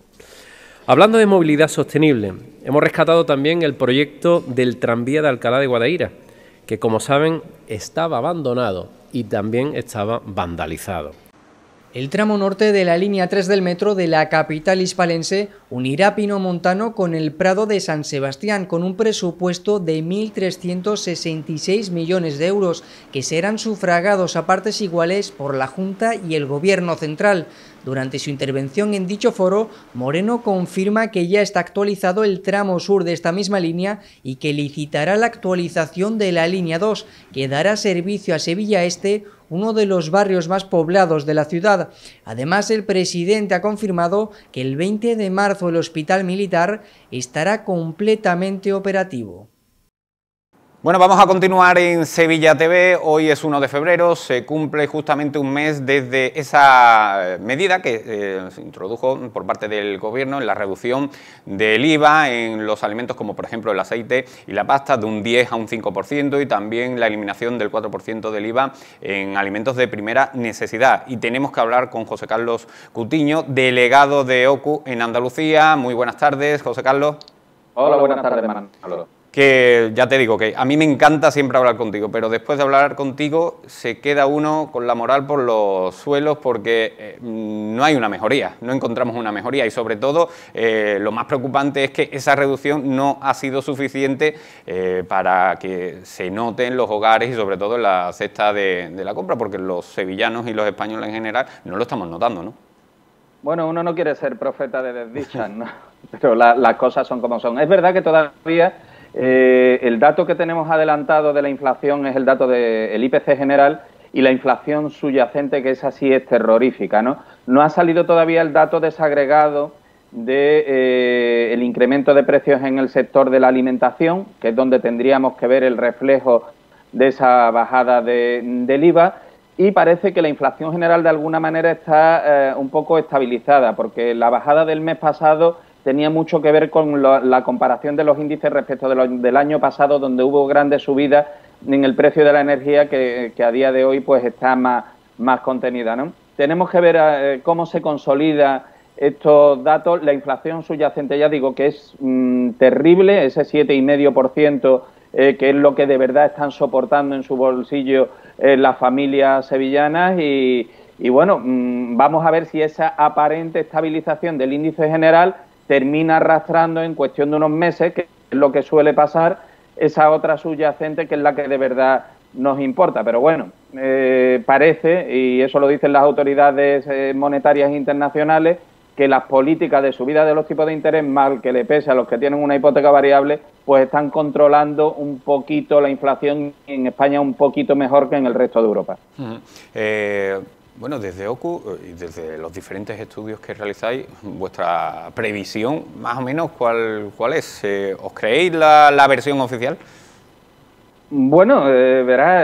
Hablando de movilidad sostenible, hemos rescatado también el proyecto del tranvía de Alcalá de Guadaira, que como saben estaba abandonado y también estaba vandalizado. El tramo norte de la línea 3 del metro de la capital hispalense unirá Pinomontano con el Prado de San Sebastián, con un presupuesto de 1.366 millones de euros, que serán sufragados a partes iguales por la Junta y el Gobierno central. Durante su intervención en dicho foro, Moreno confirma que ya está actualizado el tramo sur de esta misma línea y que licitará la actualización de la línea 2, que dará servicio a Sevilla Este, uno de los barrios más poblados de la ciudad. Además, el presidente ha confirmado que el 20 de marzo el Hospital Militar estará completamente operativo. Bueno, vamos a continuar en Sevilla TV. Hoy es 1 de febrero, se cumple justamente un mes desde esa medida que se introdujo por parte del Gobierno en la reducción del IVA en los alimentos como por ejemplo el aceite y la pasta de un 10 a un 5% y también la eliminación del 4% del IVA en alimentos de primera necesidad. Y tenemos que hablar con José Carlos Cutiño, delegado de OCU en Andalucía. Muy buenas tardes, José Carlos. Hola, buenas tardes, Manolo. Que ya te digo que a mí me encanta siempre hablar contigo, pero después de hablar contigo se queda uno con la moral por los suelos porque no hay una mejoría, no encontramos una mejoría y sobre todo lo más preocupante es que esa reducción no ha sido suficiente para que se note en los hogares y sobre todo en la cesta de la compra, porque los sevillanos y los españoles en general no lo estamos notando, ¿no? Bueno, uno no quiere ser profeta de desdichas, ¿no? Pero las cosas son como son. Es verdad que todavía el dato que tenemos adelantado de la inflación es el dato del IPC general y la inflación subyacente, que esa sí es terrorífica, ¿no? No ha salido todavía el dato desagregado de el incremento de precios en el sector de la alimentación, que es donde tendríamos que ver el reflejo de esa bajada del IVA, y parece que la inflación general de alguna manera está un poco estabilizada, porque la bajada del mes pasado tenía mucho que ver con la comparación de los índices respecto del año pasado, donde hubo grandes subidas en el precio de la energía que a día de hoy pues está más contenida, ¿no? Tenemos que ver cómo se consolida estos datos. La inflación subyacente, ya digo, que es terrible, ese 7,5%, que es lo que de verdad están soportando en su bolsillo las familias sevillanas y bueno, vamos a ver si esa aparente estabilización del índice general termina arrastrando en cuestión de unos meses, que es lo que suele pasar, esa otra subyacente que es la que de verdad nos importa. Pero bueno, parece, y eso lo dicen las autoridades monetarias internacionales, que las políticas de subida de los tipos de interés, mal que le pese a los que tienen una hipoteca variable, pues están controlando un poquito la inflación en España un poquito mejor que en el resto de Europa. Bueno, desde OCU y desde los diferentes estudios que realizáis, vuestra previsión, más o menos, ¿cuál es? ¿Os creéis la versión oficial? Bueno, verás,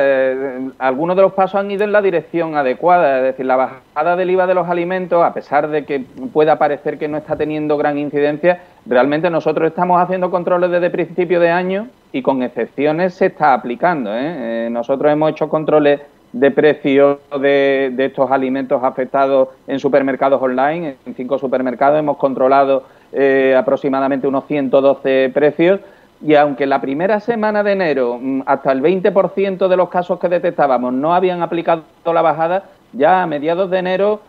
algunos de los pasos han ido en la dirección adecuada, es decir, la bajada del IVA de los alimentos, a pesar de que pueda parecer que no está teniendo gran incidencia, realmente nosotros estamos haciendo controles desde principio de año y con excepciones se está aplicando, ¿eh? Nosotros hemos hecho controles de precios de estos alimentos afectados en supermercados online, en 5 supermercados hemos controlado aproximadamente unos 112 precios. Y aunque la primera semana de enero hasta el 20% de los casos que detectábamos no habían aplicado la bajada, ya a mediados de enero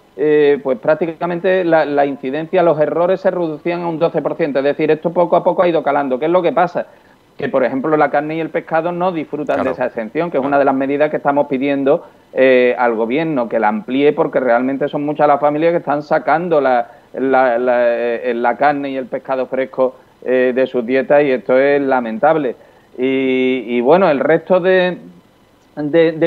pues prácticamente la incidencia, los errores se reducían a un 12%. Es decir, esto poco a poco ha ido calando. ¿Qué es lo que pasa? Que, por ejemplo, la carne y el pescado no disfrutan de esa exención, que es una de las medidas que estamos pidiendo al Gobierno, que la amplíe, porque realmente son muchas las familias que están sacando la carne y el pescado fresco de sus dietas y esto es lamentable. Y bueno, el resto de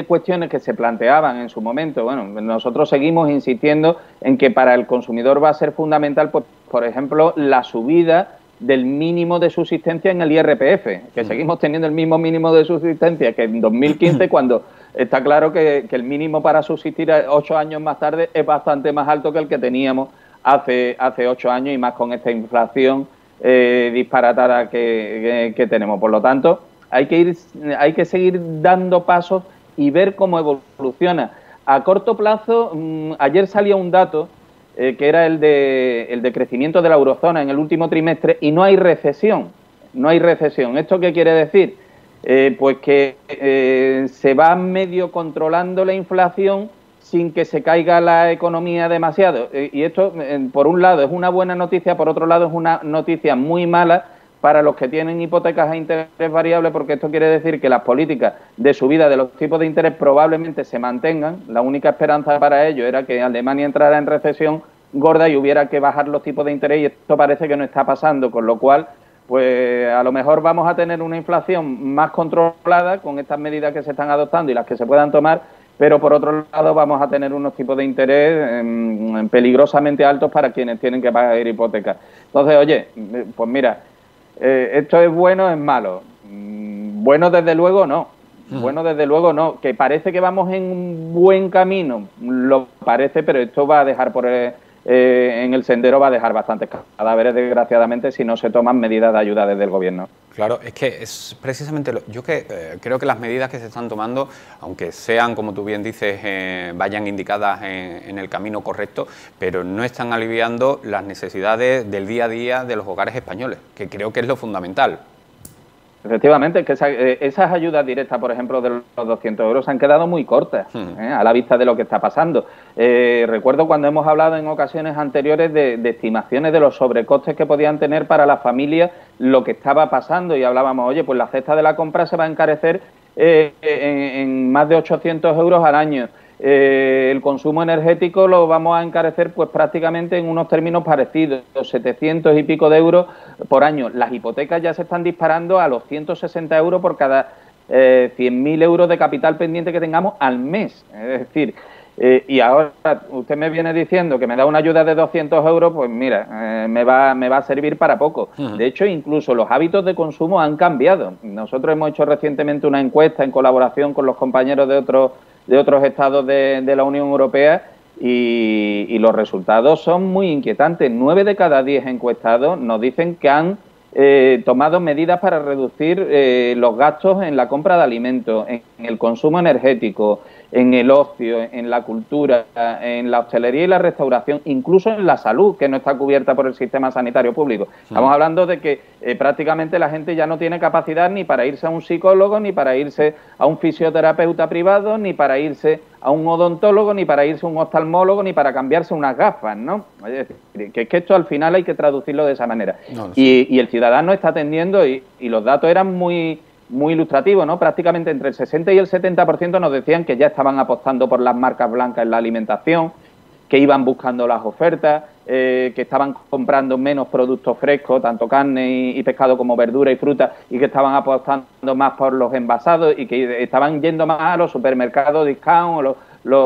cuestiones que se planteaban en su momento, bueno, nosotros seguimos insistiendo en que para el consumidor va a ser fundamental, pues, por ejemplo, la subida del mínimo de subsistencia en el IRPF, que seguimos teniendo el mismo mínimo de subsistencia que en 2015, cuando está claro que el mínimo para subsistir 8 años más tarde es bastante más alto que el que teníamos hace 8 años y más con esta inflación disparatada que tenemos. Por lo tanto, hay que seguir dando pasos y ver cómo evoluciona. A corto plazo, ayer salía un dato que era el de crecimiento de la eurozona en el último trimestre y no hay recesión. No hay recesión. ¿Esto qué quiere decir? Pues que se va medio controlando la inflación sin que se caiga la economía demasiado. Y esto, por un lado, es una buena noticia, por otro lado, es una noticia muy mala para los que tienen hipotecas a interés variable, porque esto quiere decir que las políticas de subida de los tipos de interés probablemente se mantengan. La única esperanza para ello era que Alemania entrara en recesión, gorda y hubiera que bajar los tipos de interés, y esto parece que no está pasando, con lo cual pues a lo mejor vamos a tener una inflación más controlada con estas medidas que se están adoptando y las que se puedan tomar, pero por otro lado vamos a tener unos tipos de interés peligrosamente altos para quienes tienen que pagar hipotecas. Entonces, oye, pues mira, ¿esto es bueno o es malo? Bueno, desde luego no. Bueno, desde luego no. Que parece que vamos en un buen camino, lo parece, pero esto va a dejar en el sendero, va a dejar bastantes cadáveres, desgraciadamente, si no se toman medidas de ayuda desde el Gobierno. Claro, es que es precisamente yo creo que las medidas que se están tomando, aunque sean, como tú bien dices, vayan indicadas en el camino correcto, pero no están aliviando las necesidades del día a día de los hogares españoles, que creo que es lo fundamental. Efectivamente, que esas ayudas directas, por ejemplo, de los 200 euros, han quedado muy cortas a la vista de lo que está pasando. Recuerdo cuando hemos hablado en ocasiones anteriores de estimaciones de los sobrecostes que podían tener para las familias lo que estaba pasando, y hablábamos, oye, pues la cesta de la compra se va a encarecer en más de 800 euros al año. El consumo energético lo vamos a encarecer pues prácticamente en unos términos parecidos, 700 y pico de euros por año. Las hipotecas ya se están disparando a los 160 euros por cada 100.000 euros de capital pendiente que tengamos al mes. Es decir, y ahora usted me viene diciendo que me da una ayuda de 200 euros, pues mira, me va a servir para poco. De hecho, incluso los hábitos de consumo han cambiado. Nosotros hemos hecho recientemente una encuesta en colaboración con los compañeros de otros estados de la Unión Europea y los resultados son muy inquietantes. 9 de cada 10 encuestados nos dicen que han tomado medidas para reducir los gastos en la compra de alimentos, en el consumo energético, en el ocio, en la cultura, en la hostelería y la restauración, incluso en la salud, que no está cubierta por el sistema sanitario público. Estamos hablando de que prácticamente la gente ya no tiene capacidad ni para irse a un psicólogo, ni para irse a un fisioterapeuta privado, ni para irse a un odontólogo, ni para irse a un oftalmólogo, ni para cambiarse unas gafas, ¿no? Es decir, que es que esto al final hay que traducirlo de esa manera. Y el ciudadano está atendiendo y los datos eran muy ilustrativo, ¿no? Prácticamente entre el 60 y el 70% nos decían que ya estaban apostando por las marcas blancas en la alimentación, que iban buscando las ofertas, que estaban comprando menos productos frescos, tanto carne y pescado como verdura y fruta, y que estaban apostando más por los envasados y que estaban yendo más a los supermercados discount o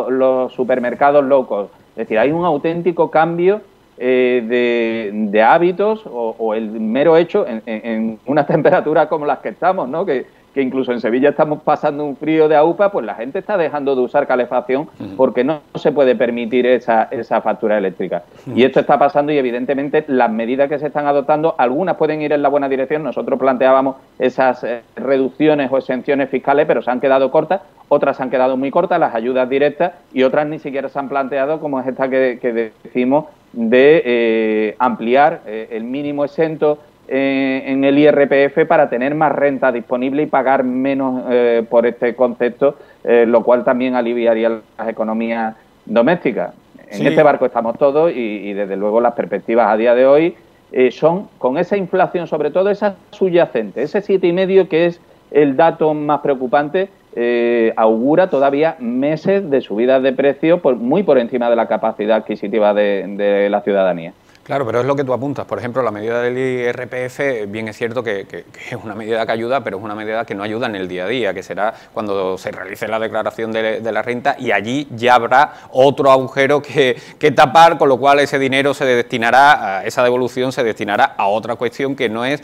los supermercados low cost. Es decir, hay un auténtico cambio de hábitos o el mero hecho en una temperatura como las que estamos, ¿no? Que incluso en Sevilla estamos pasando un frío de aupa, pues la gente está dejando de usar calefacción porque no se puede permitir esa factura eléctrica. Y esto está pasando y evidentemente las medidas que se están adoptando, algunas pueden ir en la buena dirección. Nosotros planteábamos esas reducciones o exenciones fiscales, pero se han quedado cortas, otras se han quedado muy cortas, las ayudas directas, y otras ni siquiera se han planteado, como es esta que decimos, de ampliar el mínimo exento en el IRPF para tener más renta disponible y pagar menos por este concepto, lo cual también aliviaría las economías domésticas. En este barco estamos todos y desde luego las perspectivas a día de hoy son, con esa inflación, sobre todo esa subyacente, ese 7,5 que es el dato más preocupante, augura todavía meses de subidas de precios muy por encima de la capacidad adquisitiva de la ciudadanía. Claro, pero es lo que tú apuntas. Por ejemplo, la medida del IRPF, bien es cierto que es una medida que ayuda, pero es una medida que no ayuda en el día a día, que será cuando se realice la declaración de la renta, y allí ya habrá otro agujero que tapar, con lo cual ese dinero se destinará, esa devolución se destinará a otra cuestión que no es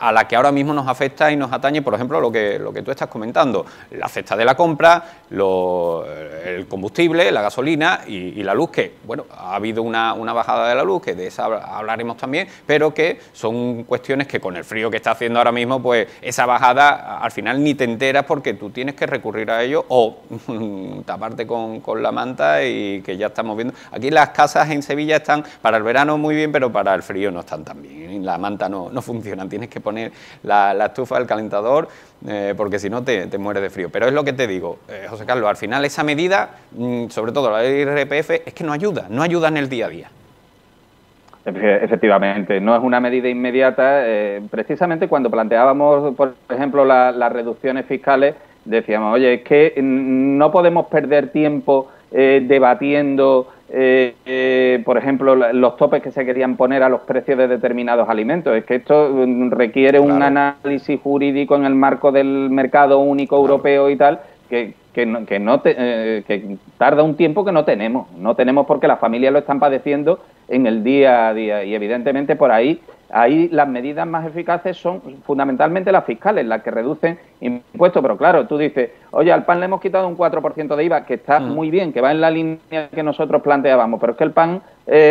a la que ahora mismo nos afecta y nos atañe, por ejemplo, lo que tú estás comentando, la cesta de la compra, el combustible, la gasolina y la luz, que, bueno, ha habido una bajada de la luz, que de esa hablaremos también, pero que son cuestiones que con el frío que está haciendo ahora mismo, pues esa bajada al final ni te enteras porque tú tienes que recurrir a ello o taparte con la manta, y que ya estamos viendo. Aquí las casas en Sevilla están para el verano muy bien, pero para el frío no están tan bien. La manta no funciona, tienes que poner la estufa, el calentador, porque si no te mueres de frío. Pero es lo que te digo, José Carlos, al final esa medida, sobre todo la del IRPF, es que no ayuda en el día a día. Efectivamente, no es una medida inmediata. Precisamente cuando planteábamos, por ejemplo, las reducciones fiscales, decíamos, oye, es que no podemos perder tiempo debatiendo por ejemplo, los topes que se querían poner a los precios de determinados alimentos. Es que esto requiere un análisis jurídico en el marco del mercado único europeo y tal, que tarda un tiempo que no tenemos porque las familias lo están padeciendo en el día a día, y evidentemente por ahí las medidas más eficaces son fundamentalmente las fiscales, las que reducen impuestos. Pero claro, tú dices, oye, al pan le hemos quitado un 4% de IVA, que está muy bien, que va en la línea que nosotros planteábamos, pero es que el pan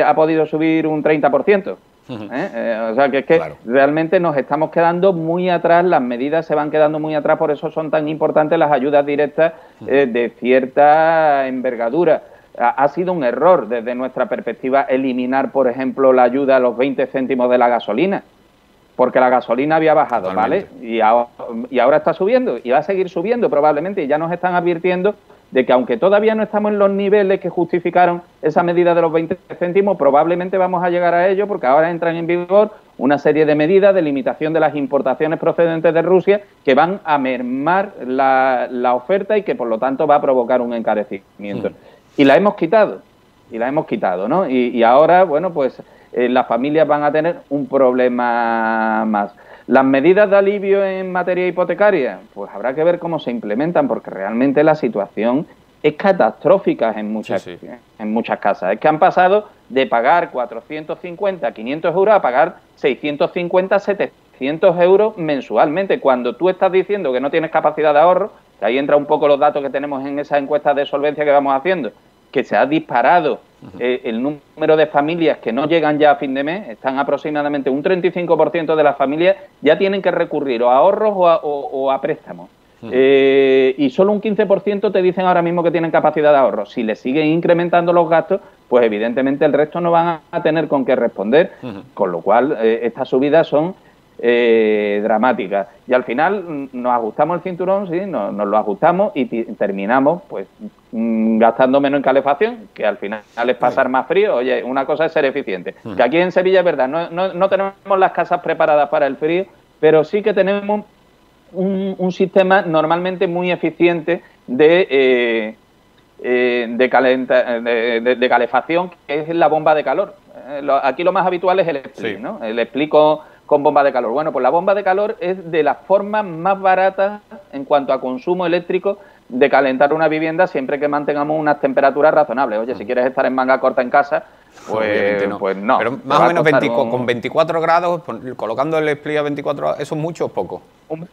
ha podido subir un 30%. O sea, que es que realmente nos estamos quedando muy atrás, las medidas se van quedando muy atrás, por eso son tan importantes las ayudas directas de cierta envergadura. Ha sido un error desde nuestra perspectiva eliminar, por ejemplo, la ayuda a los 20 céntimos de la gasolina, porque la gasolina había bajado, ¿vale? Y ahora está subiendo, y va a seguir subiendo probablemente, y ya nos están advirtiendo de que aunque todavía no estamos en los niveles que justificaron esa medida de los 20 céntimos, probablemente vamos a llegar a ello, porque ahora entran en vigor una serie de medidas de limitación de las importaciones procedentes de Rusia que van a mermar la oferta y que por lo tanto va a provocar un encarecimiento. Y la hemos quitado, ¿no? Y ahora, bueno, pues las familias van a tener un problema más. Las medidas de alivio en materia hipotecaria, pues habrá que ver cómo se implementan, porque realmente la situación es catastrófica en muchas casas. Es que han pasado de pagar 450, 500 euros a pagar 650, 700 euros mensualmente. Cuando tú estás diciendo que no tienes capacidad de ahorro, que ahí entra un poco los datos que tenemos en esa encuesta de solvencia que vamos haciendo, que se ha disparado el número de familias que no llegan ya a fin de mes. Están aproximadamente un 35% de las familias ya tienen que recurrir o a ahorros o a préstamos. Y solo un 15% te dicen ahora mismo que tienen capacidad de ahorro. Si le siguen incrementando los gastos, pues evidentemente el resto no van a tener con qué responder, con lo cual estas subidas son dramáticas. Y al final nos ajustamos el cinturón, sí, nos lo ajustamos y terminamos pues gastando menos en calefacción, que al final es pasar más frío. Oye, una cosa es ser eficiente. Que aquí en Sevilla es verdad, no tenemos las casas preparadas para el frío, pero sí que tenemos un sistema normalmente muy eficiente de calefacción, que es la bomba de calor. Aquí lo más habitual es el split, ¿no? El split con bomba de calor. Bueno, pues la bomba de calor es de las formas más baratas en cuanto a consumo eléctrico de calentar una vivienda, siempre que mantengamos unas temperaturas razonables. Oye, si quieres estar en manga corta en casa, pues no. Pero más o menos con 24 grados, colocando el split a 24 grados, ¿eso es mucho o poco?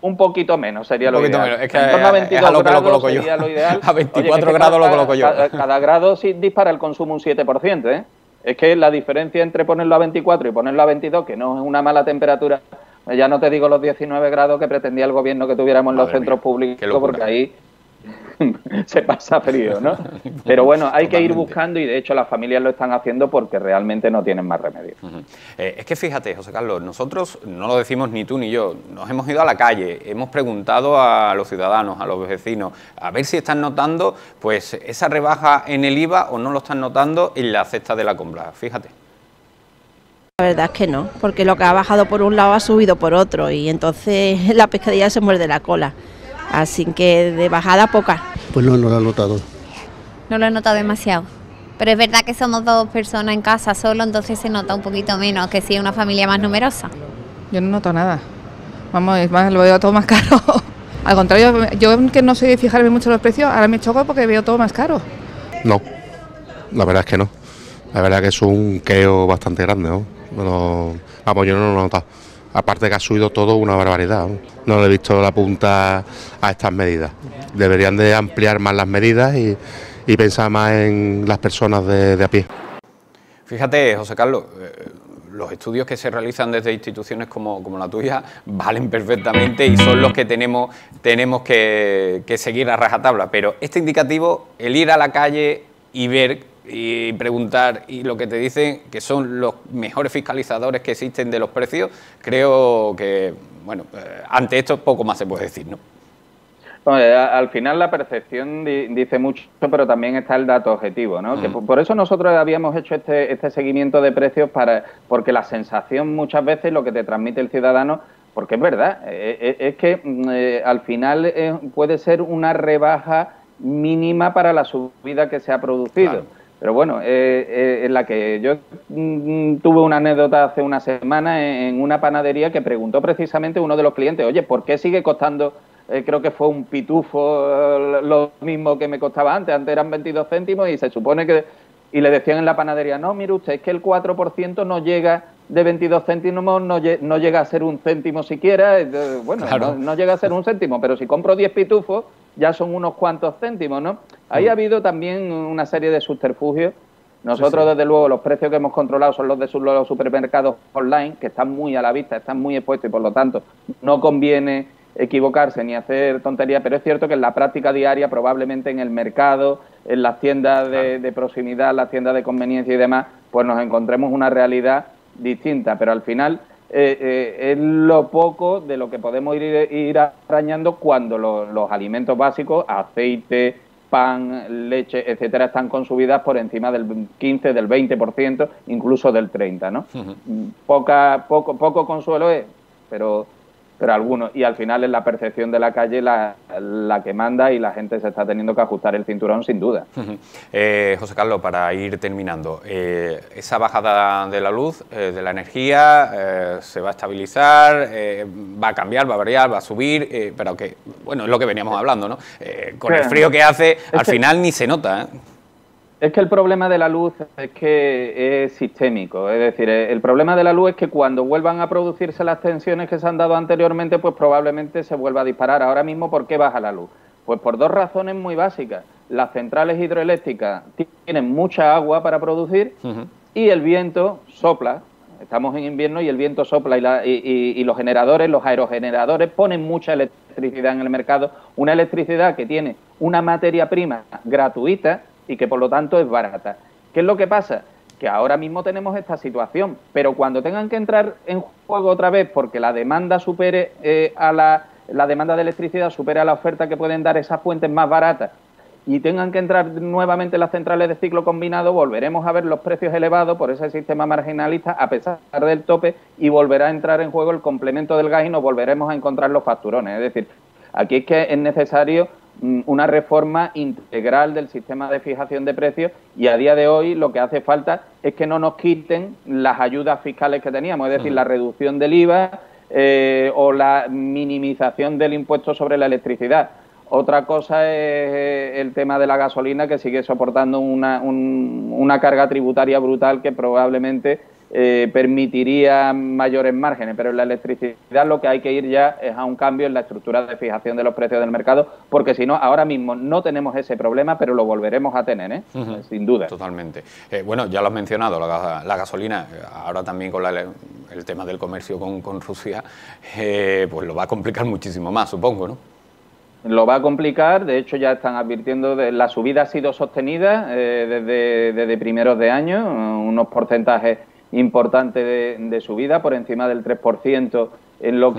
Un poquito menos sería lo ideal. Menos. Es que en torno a 22 grados sería lo ideal. A 24 grados lo coloco yo. Cada grado sí dispara el consumo un 7%, ¿eh? Es que la diferencia entre ponerlo a 24 y ponerlo a 22, que no es una mala temperatura, ya no te digo los 19 grados que pretendía el gobierno que tuviéramos en los centros públicos, porque ahí se pasa frío, ¿no? Pero bueno, hay que ir buscando, y de hecho las familias lo están haciendo porque realmente no tienen más remedio. Es que fíjate, José Carlos, nosotros no lo decimos ni tú ni yo, nos hemos ido a la calle, hemos preguntado a los ciudadanos, a los vecinos, a ver si están notando pues esa rebaja en el IVA o no lo están notando en la cesta de la compra, fíjate. La verdad es que no, porque lo que ha bajado por un lado ha subido por otro, y entonces la pescadilla se muerde la cola. Así que de bajada poca. Pues no lo he notado. No lo he notado demasiado. Pero es verdad que somos dos personas en casa solo, entonces se nota un poquito menos que si es una familia más numerosa. Yo no noto nada. Vamos, es más, lo veo todo más caro. Al contrario, yo que no soy de fijarme mucho en los precios, ahora me choco porque veo todo más caro. No, la verdad es que no. La verdad es que es un queo bastante grande, ¿no? Vamos, yo no lo he notado. Aparte que ha subido todo una barbaridad, no le he visto la punta a estas medidas. Deberían de ampliar más las medidas y pensar más en las personas de a pie. Fíjate, José Carlos, los estudios que se realizan desde instituciones como la tuya valen perfectamente y son los que tenemos que seguir a rajatabla, pero este indicativo, el ir a la calle y ver y preguntar, y lo que te dicen que son los mejores fiscalizadores que existen de los precios, creo que, bueno, ante esto poco más se puede decir, ¿no? Al final la percepción dice mucho, pero también está el dato objetivo, ¿no? Que por eso nosotros habíamos hecho este seguimiento de precios, porque la sensación muchas veces, lo que te transmite el ciudadano, porque es verdad, es que al final puede ser una rebaja mínima para la subida que se ha producido. Claro. Pero bueno, en la que yo tuve una anécdota hace una semana en una panadería que preguntó precisamente uno de los clientes, oye, ¿por qué sigue costando, creo que fue un pitufo, lo mismo que me costaba antes eran 22 céntimos y se supone que... Y le decían en la panadería, no, mire usted, es que el 4% no llega de 22 céntimos, no llega a ser un céntimo siquiera. Bueno, claro. no llega a ser un céntimo, pero si compro 10 pitufos ya son unos cuantos céntimos, ¿no? Ahí ha habido también una serie de subterfugios. Nosotros, desde luego, los precios que hemos controlado son los de los supermercados online, que están muy a la vista, están muy expuestos y, por lo tanto, no conviene equivocarse ni hacer tonterías, pero es cierto que en la práctica diaria, probablemente en el mercado, en las tiendas de proximidad, las tiendas de conveniencia y demás, pues nos encontremos una realidad distinta, pero al final es lo poco de lo que podemos ir arañando cuando los alimentos básicos, aceite, pan, leche, etcétera, están consumidas por encima del 15, del 20%, incluso del 30%, ¿no? Poco consuelo es, pero algunos, y al final es la percepción de la calle la que manda y la gente se está teniendo que ajustar el cinturón sin duda. José Carlos, para ir terminando, esa bajada de la luz, de la energía, se va a estabilizar, va a cambiar, va a variar, va a subir, pero que, bueno, es lo que veníamos hablando, ¿no? Con el frío que hace, al final ni se nota, ¿eh? Es que el problema de la luz es que es sistémico, es decir, el problema de la luz es que cuando vuelvan a producirse las tensiones que se han dado anteriormente, pues probablemente se vuelva a disparar. Ahora mismo, ¿por qué baja la luz? Pues por dos razones muy básicas. Las centrales hidroeléctricas tienen mucha agua para producir y el viento sopla. Estamos en invierno y el viento sopla y los generadores, los aerogeneradores, ponen mucha electricidad en el mercado, una electricidad que tiene una materia prima gratuita y que por lo tanto es barata. ¿Qué es lo que pasa? Que ahora mismo tenemos esta situación, pero cuando tengan que entrar en juego otra vez porque la demanda supere la demanda de electricidad supere a la oferta que pueden dar esas fuentes más baratas y tengan que entrar nuevamente las centrales de ciclo combinado, volveremos a ver los precios elevados por ese sistema marginalista a pesar del tope y volverá a entrar en juego el complemento del gas y nos volveremos a encontrar los facturones. Es decir, aquí es que es necesario una reforma integral del sistema de fijación de precios y a día de hoy lo que hace falta es que no nos quiten las ayudas fiscales que teníamos, es decir, la reducción del IVA o la minimización del impuesto sobre la electricidad. Otra cosa es el tema de la gasolina, que sigue soportando una carga tributaria brutal que probablemente permitiría mayores márgenes, pero en la electricidad lo que hay que ir ya es a un cambio en la estructura de fijación de los precios del mercado, porque si no, ahora mismo no tenemos ese problema, pero lo volveremos a tener, sin duda. Totalmente. Bueno, ya lo has mencionado, la gasolina, ahora también con el tema del comercio con Rusia, pues lo va a complicar muchísimo más, supongo, ¿no? Lo va a complicar, de hecho ya están advirtiendo, la subida ha sido sostenida desde primeros de año, unos porcentajes importante de subida, por encima del 3% en lo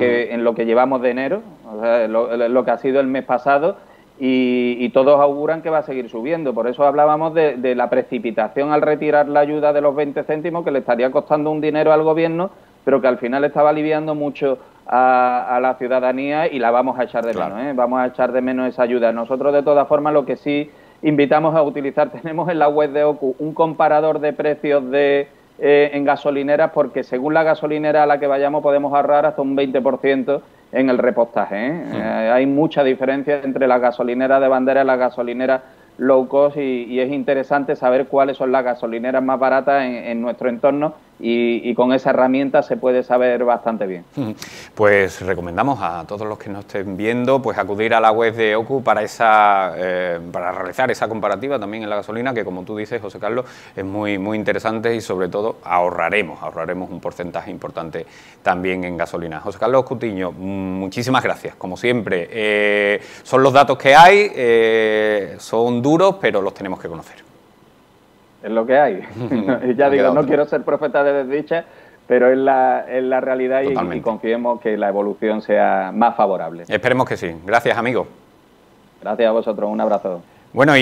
que llevamos de enero, o sea, lo que ha sido el mes pasado, y todos auguran que va a seguir subiendo. Por eso hablábamos de la precipitación al retirar la ayuda de los 20 céntimos, que le estaría costando un dinero al gobierno, pero que al final estaba aliviando mucho a la ciudadanía y la vamos a echar de menos, ¿eh? Vamos a echar de menos esa ayuda. Nosotros, de todas formas, lo que sí invitamos a utilizar, tenemos en la web de OCU un comparador de precios en gasolineras, porque según la gasolinera a la que vayamos podemos ahorrar hasta un 20% en el repostaje, ¿eh? Hay mucha diferencia entre las gasolineras de bandera y las gasolineras low cost y es interesante saber cuáles son las gasolineras más baratas en nuestro entorno y con esa herramienta se puede saber bastante bien. Pues recomendamos a todos los que nos estén viendo pues acudir a la web de OCU para realizar esa comparativa también en la gasolina, que como tú dices, José Carlos, es muy interesante y sobre todo ahorraremos un porcentaje importante también en gasolina. José Carlos Cutiño, muchísimas gracias, como siempre. Son los datos que hay, son duros, pero los tenemos que conocer. Es lo que hay. Ya digo, no quiero ser profeta de desdicha, pero es la realidad y confiemos que la evolución sea más favorable. Esperemos que sí. Gracias, amigo. Gracias a vosotros. Un abrazo. Bueno,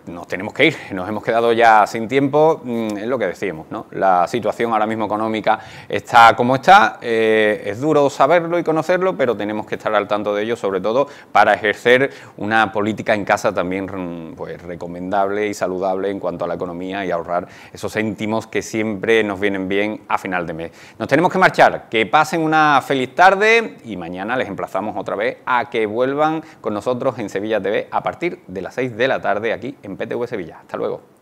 nos tenemos que ir, nos hemos quedado ya sin tiempo, es lo que decíamos, ¿no? La situación ahora mismo económica está como está, es duro saberlo y conocerlo, pero tenemos que estar al tanto de ello, sobre todo para ejercer una política en casa también pues recomendable y saludable en cuanto a la economía y ahorrar esos céntimos que siempre nos vienen bien a final de mes. Nos tenemos que marchar, que pasen una feliz tarde y mañana les emplazamos otra vez a que vuelvan con nosotros en Sevilla TV a partir de las 6 de la tarde aquí en PTV Sevilla. Hasta luego.